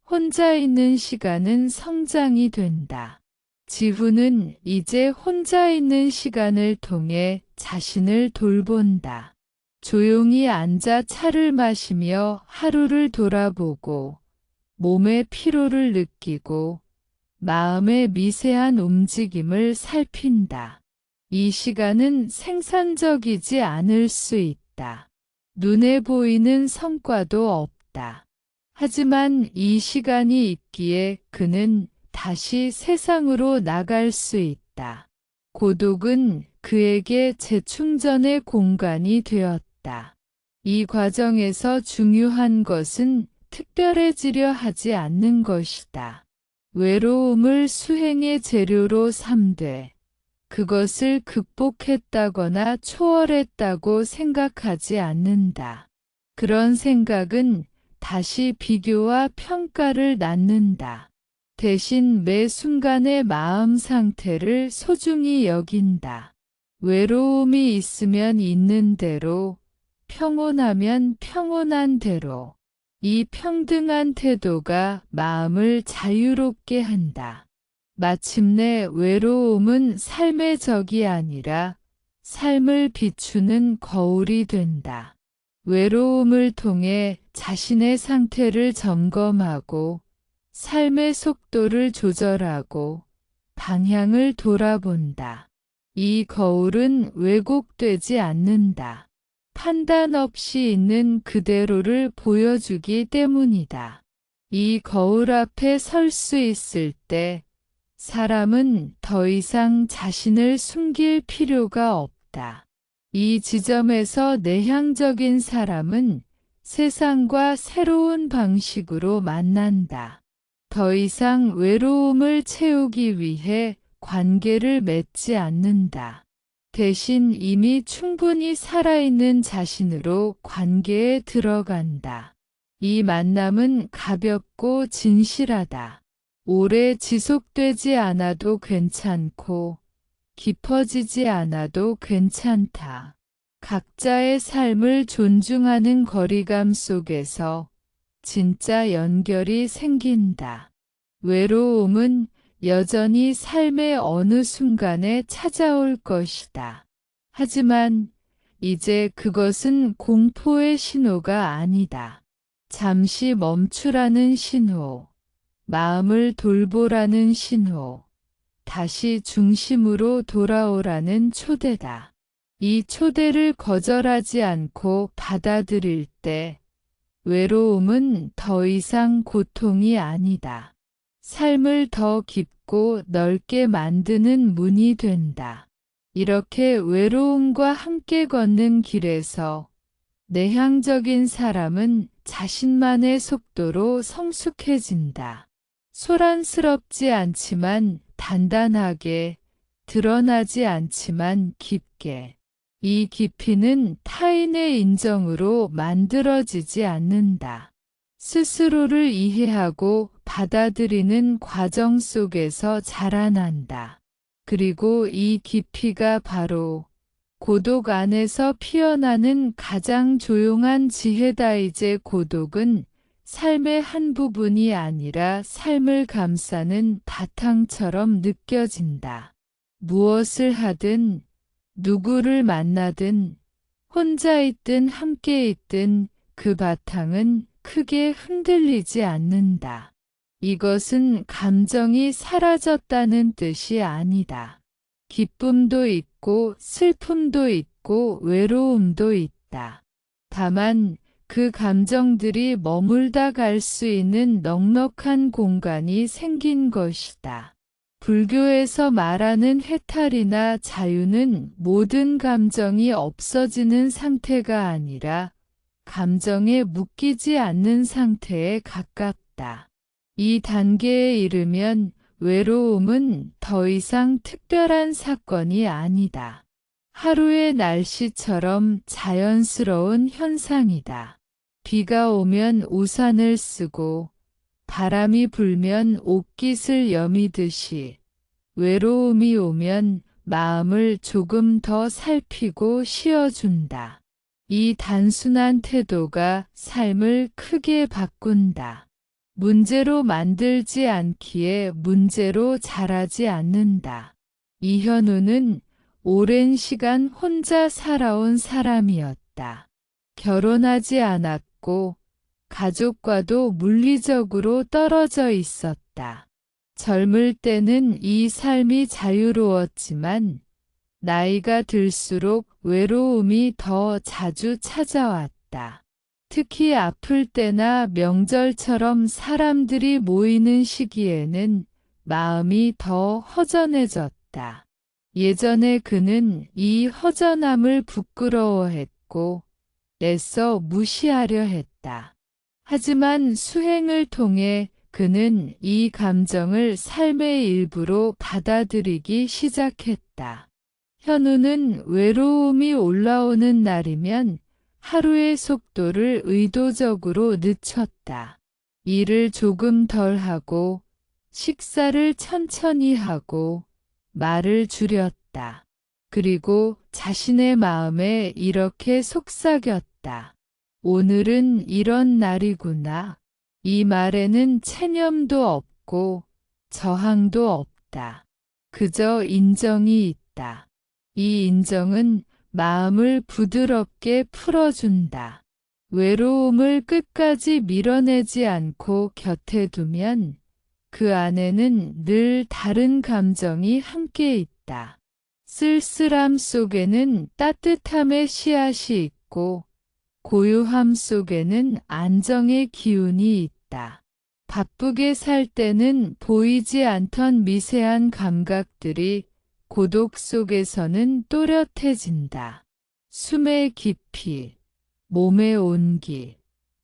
혼자 있는 시간은 성장이 된다. 지후는 이제 혼자 있는 시간을 통해 자신을 돌본다. 조용히 앉아 차를 마시며 하루를 돌아보고 몸의 피로를 느끼고 마음의 미세한 움직임을 살핀다. 이 시간은 생산적이지 않을 수 있다. 눈에 보이는 성과도 없다. 하지만 이 시간이 있기에 그는 다시 세상으로 나갈 수 있다. 고독은 그에게 재충전의 공간이 되었다. 이 과정에서 중요한 것은 특별해지려 하지 않는 것이다. 외로움을 수행의 재료로 삼되 그것을 극복했다거나 초월했다고 생각하지 않는다. 그런 생각은 다시 비교와 평가를 낳는다. 대신 매 순간의 마음 상태를 소중히 여긴다. 외로움이 있으면 있는 대로, 평온하면 평온한 대로, 이 평등한 태도가 마음을 자유롭게 한다. 마침내 외로움은 삶의 적이 아니라 삶을 비추는 거울이 된다. 외로움을 통해 자신의 상태를 점검하고 삶의 속도를 조절하고 방향을 돌아본다. 이 거울은 왜곡되지 않는다. 판단 없이 있는 그대로를 보여주기 때문이다. 이 거울 앞에 설 수 있을 때 사람은 더 이상 자신을 숨길 필요가 없다. 이 지점에서 내향적인 사람은 세상과 새로운 방식으로 만난다. 더 이상 외로움을 채우기 위해 관계를 맺지 않는다. 대신 이미 충분히 살아있는 자신으로 관계에 들어간다. 이 만남은 가볍고 진실하다. 오래 지속되지 않아도 괜찮고 깊어지지 않아도 괜찮다. 각자의 삶을 존중하는 거리감 속에서 진짜 연결이 생긴다. 외로움은 여전히 삶의 어느 순간에 찾아올 것이다. 하지만 이제 그것은 공포의 신호가 아니다. 잠시 멈추라는 신호, 마음을 돌보라는 신호, 다시 중심으로 돌아오라는 초대다. 이 초대를 거절하지 않고 받아들일 때 외로움은 더 이상 고통이 아니다. 삶을 더 깊고 넓게 만드는 문이 된다. 이렇게 외로움과 함께 걷는 길에서 내향적인 사람은 자신만의 속도로 성숙해진다. 소란스럽지 않지만 단단하게, 드러나지 않지만 깊게. 이 깊이는 타인의 인정으로 만들어지지 않는다. 스스로를 이해하고 받아들이는 과정 속에서 자라난다. 그리고 이 깊이가 바로 고독 안에서 피어나는 가장 조용한 지혜다. 이제 고독은 삶의 한 부분이 아니라 삶을 감싸는 바탕처럼 느껴진다. 무엇을 하든, 누구를 만나든, 혼자 있든 함께 있든 그 바탕은 크게 흔들리지 않는다. 이것은 감정이 사라졌다는 뜻이 아니다. 기쁨도 있고 슬픔도 있고 외로움도 있다. 다만 그 감정들이 머물다 갈 수 있는 넉넉한 공간이 생긴 것이다. 불교에서 말하는 해탈이나 자유는 모든 감정이 없어지는 상태가 아니라 감정에 묶이지 않는 상태에 가깝다. 이 단계에 이르면 외로움은 더 이상 특별한 사건이 아니다. 하루의 날씨처럼 자연스러운 현상이다. 비가 오면 우산을 쓰고 바람이 불면 옷깃을 여미듯이 외로움이 오면 마음을 조금 더 살피고 쉬어준다. 이 단순한 태도가 삶을 크게 바꾼다. 문제로 만들지 않기에 문제로 자라지 않는다. 이현우는 오랜 시간 혼자 살아온 사람이었다. 결혼하지 않았고 가족과도 물리적으로 떨어져 있었다. 젊을 때는 이 삶이 자유로웠지만 나이가 들수록 외로움이 더 자주 찾아왔다. 특히 아플 때나 명절처럼 사람들이 모이는 시기에는 마음이 더 허전해졌다. 예전에 그는 이 허전함을 부끄러워했고 애써 무시하려 했다. 하지만 수행을 통해 그는 이 감정을 삶의 일부로 받아들이기 시작했다. 현우는 외로움이 올라오는 날이면 하루의 속도를 의도적으로 늦췄다. 일을 조금 덜 하고 식사를 천천히 하고 말을 줄였다. 그리고 자신의 마음에 이렇게 속삭였다. 오늘은 이런 날이구나. 이 말에는 체념도 없고 저항도 없다. 그저 인정이 있다. 이 인정은 마음을 부드럽게 풀어준다. 외로움을 끝까지 밀어내지 않고 곁에 두면 그 안에는 늘 다른 감정이 함께 있다. 쓸쓸함 속에는 따뜻함의 씨앗이 있고 고요함 속에는 안정의 기운이 있다. 바쁘게 살 때는 보이지 않던 미세한 감각들이 고독 속에서는 또렷해진다. 숨의 깊이, 몸의 온기,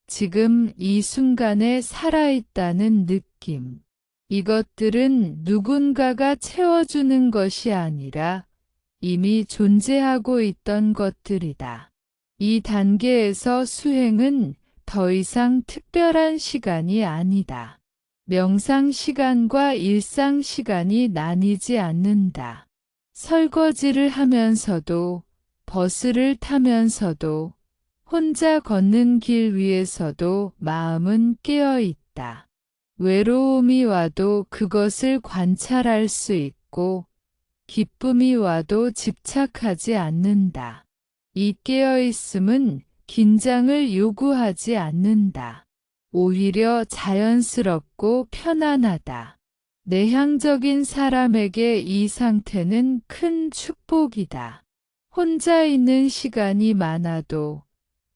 지금 이 순간에 살아있다는 느낌. 이것들은 누군가가 채워주는 것이 아니라 이미 존재하고 있던 것들이다. 이 단계에서 수행은 더 이상 특별한 시간이 아니다. 명상 시간과 일상 시간이 나뉘지 않는다. 설거지를 하면서도, 버스를 타면서도, 혼자 걷는 길 위에서도 마음은 깨어 있다. 외로움이 와도 그것을 관찰할 수 있고, 기쁨이 와도 집착하지 않는다. 이 깨어있음은 긴장을 요구하지 않는다. 오히려 자연스럽고 편안하다. 내향적인 사람에게 이 상태는 큰 축복이다. 혼자 있는 시간이 많아도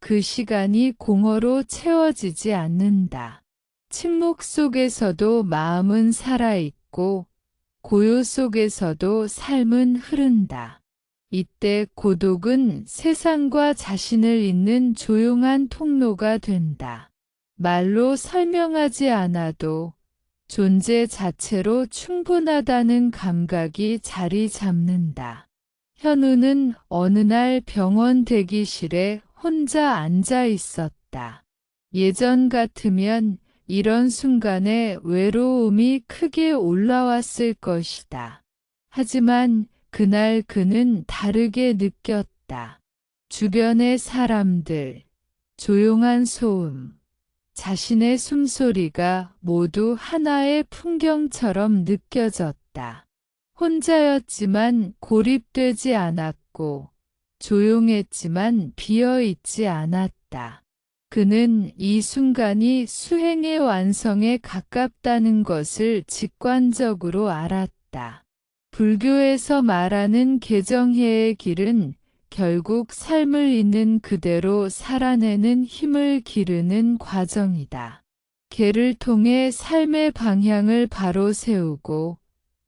그 시간이 공허로 채워지지 않는다. 침묵 속에서도 마음은 살아있고 고요 속에서도 삶은 흐른다. 이때 고독은 세상과 자신을 잇는 조용한 통로가 된다. 말로 설명하지 않아도 존재 자체로 충분하다는 감각이 자리 잡는다. 현우는 어느 날 병원 대기실에 혼자 앉아 있었다. 예전 같으면 이런 순간에 외로움이 크게 올라왔을 것이다. 하지만 그날 그는 다르게 느꼈다. 주변의 사람들, 조용한 소음, 자신의 숨소리가 모두 하나의 풍경처럼 느껴졌다. 혼자였지만 고립되지 않았고, 조용했지만 비어있지 않았다. 그는 이 순간이 수행의 완성에 가깝다는 것을 직관적으로 알았다. 불교에서 말하는 개정해의 길은 결국 삶을 있는 그대로 살아내는 힘을 기르는 과정이다. 개를 통해 삶의 방향을 바로 세우고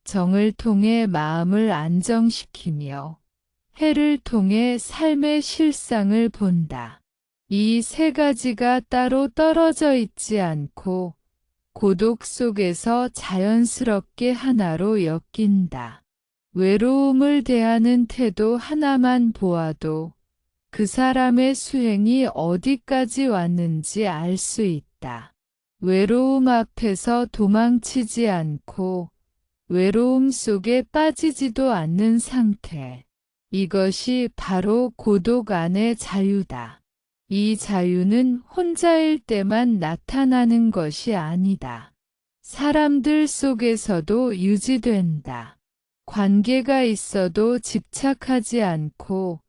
정을 통해 마음을 안정시키며 해를 통해 삶의 실상을 본다. 이 세 가지가 따로 떨어져 있지 않고 고독 속에서 자연스럽게 하나로 엮인다. 외로움을 대하는 태도 하나만 보아도 그 사람의 수행이 어디까지 왔는지 알 수 있다. 외로움 앞에서 도망치지 않고 외로움 속에 빠지지도 않는 상태. 이것이 바로 고독 안의 자유다. 이 자유는 혼자일 때만 나타나는 것이 아니다. 사람들 속에서도 유지된다. 관계가 있어도 집착하지 않고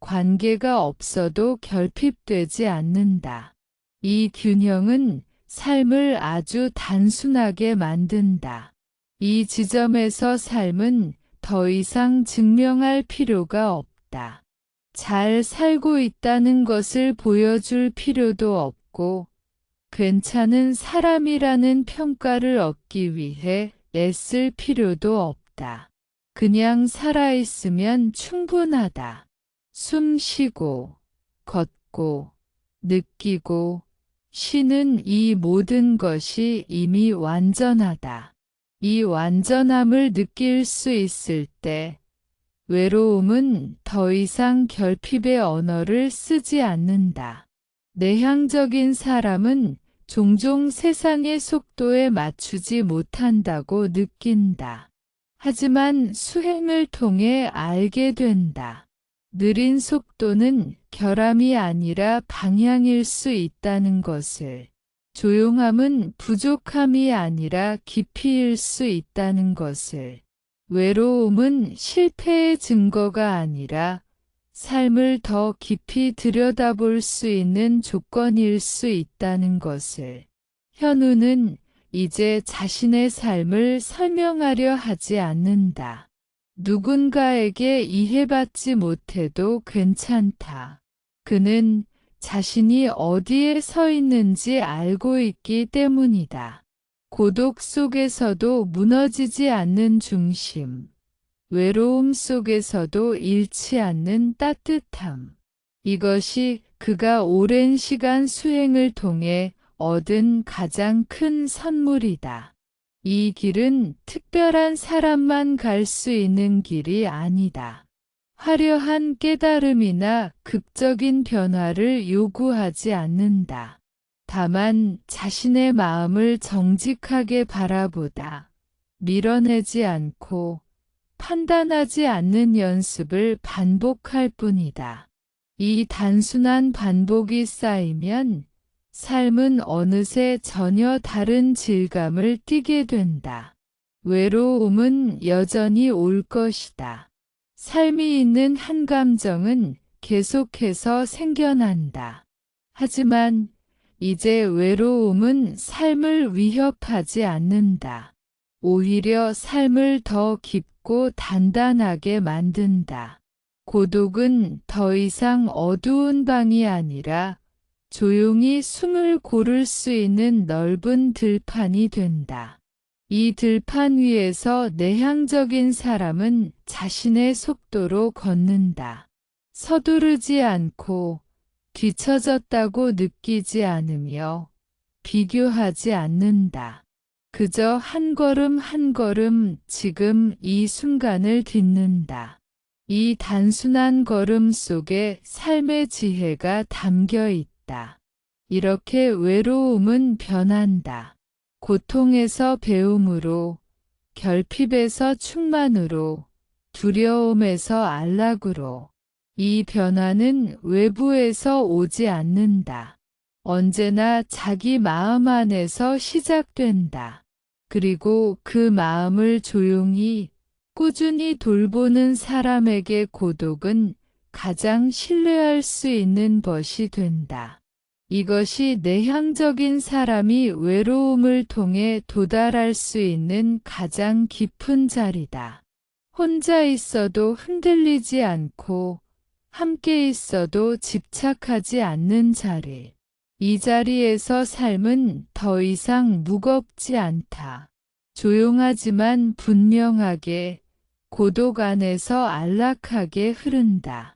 관계가 없어도 결핍되지 않는다. 이 균형은 삶을 아주 단순하게 만든다. 이 지점에서 삶은 더 이상 증명할 필요가 없다. 잘 살고 있다는 것을 보여줄 필요도 없고, 괜찮은 사람이라는 평가를 얻기 위해 애쓸 필요도 없다. 그냥 살아있으면 충분하다. 숨 쉬고, 걷고, 느끼고, 쉬는 이 모든 것이 이미 완전하다. 이 완전함을 느낄 수 있을 때, 외로움은 더 이상 결핍의 언어를 쓰지 않는다. 내향적인 사람은 종종 세상의 속도에 맞추지 못한다고 느낀다. 하지만 수행을 통해 알게 된다. 느린 속도는 결함이 아니라 방향일 수 있다는 것을. 조용함은 부족함이 아니라 깊이일 수 있다는 것을. 외로움은 실패의 증거가 아니라 삶을 더 깊이 들여다볼 수 있는 조건일 수 있다는 것을. 현우는 이제 자신의 삶을 설명하려 하지 않는다. 누군가에게 이해받지 못해도 괜찮다. 그는 자신이 어디에 서 있는지 알고 있기 때문이다. 고독 속에서도 무너지지 않는 중심, 외로움 속에서도 잃지 않는 따뜻함. 이것이 그가 오랜 시간 수행을 통해 얻은 가장 큰 선물이다. 이 길은 특별한 사람만 갈 수 있는 길이 아니다. 화려한 깨달음이나 극적인 변화를 요구하지 않는다. 다만 자신의 마음을 정직하게 바라보다 밀어내지 않고 판단하지 않는 연습을 반복할 뿐이다. 이 단순한 반복이 쌓이면 삶은 어느새 전혀 다른 질감을 띠게 된다. 외로움은 여전히 올 것이다. 삶이 있는 한 감정은 계속해서 생겨난다. 하지만 이제 외로움은 삶을 위협하지 않는다. 오히려 삶을 더 깊고 단단하게 만든다. 고독은 더 이상 어두운 방이 아니라 조용히 숨을 고를 수 있는 넓은 들판이 된다. 이 들판 위에서 내향적인 사람은 자신의 속도로 걷는다. 서두르지 않고 뒤처졌다고 느끼지 않으며 비교하지 않는다. 그저 한 걸음 한 걸음 지금 이 순간을 딛는다. 이 단순한 걸음 속에 삶의 지혜가 담겨 있다. 이렇게 외로움은 변한다. 고통에서 배움으로, 결핍에서 충만으로, 두려움에서 안락으로. 이 변화는 외부에서 오지 않는다. 언제나 자기 마음 안에서 시작된다. 그리고 그 마음을 조용히, 꾸준히 돌보는 사람에게 고독은 가장 신뢰할 수 있는 것이 된다. 이것이 내향적인 사람이 외로움을 통해 도달할 수 있는 가장 깊은 자리다. 혼자 있어도 흔들리지 않고 함께 있어도 집착하지 않는 자리. 이 자리에서 삶은 더 이상 무겁지 않다. 조용하지만 분명하게 고독 안에서 안락하게 흐른다.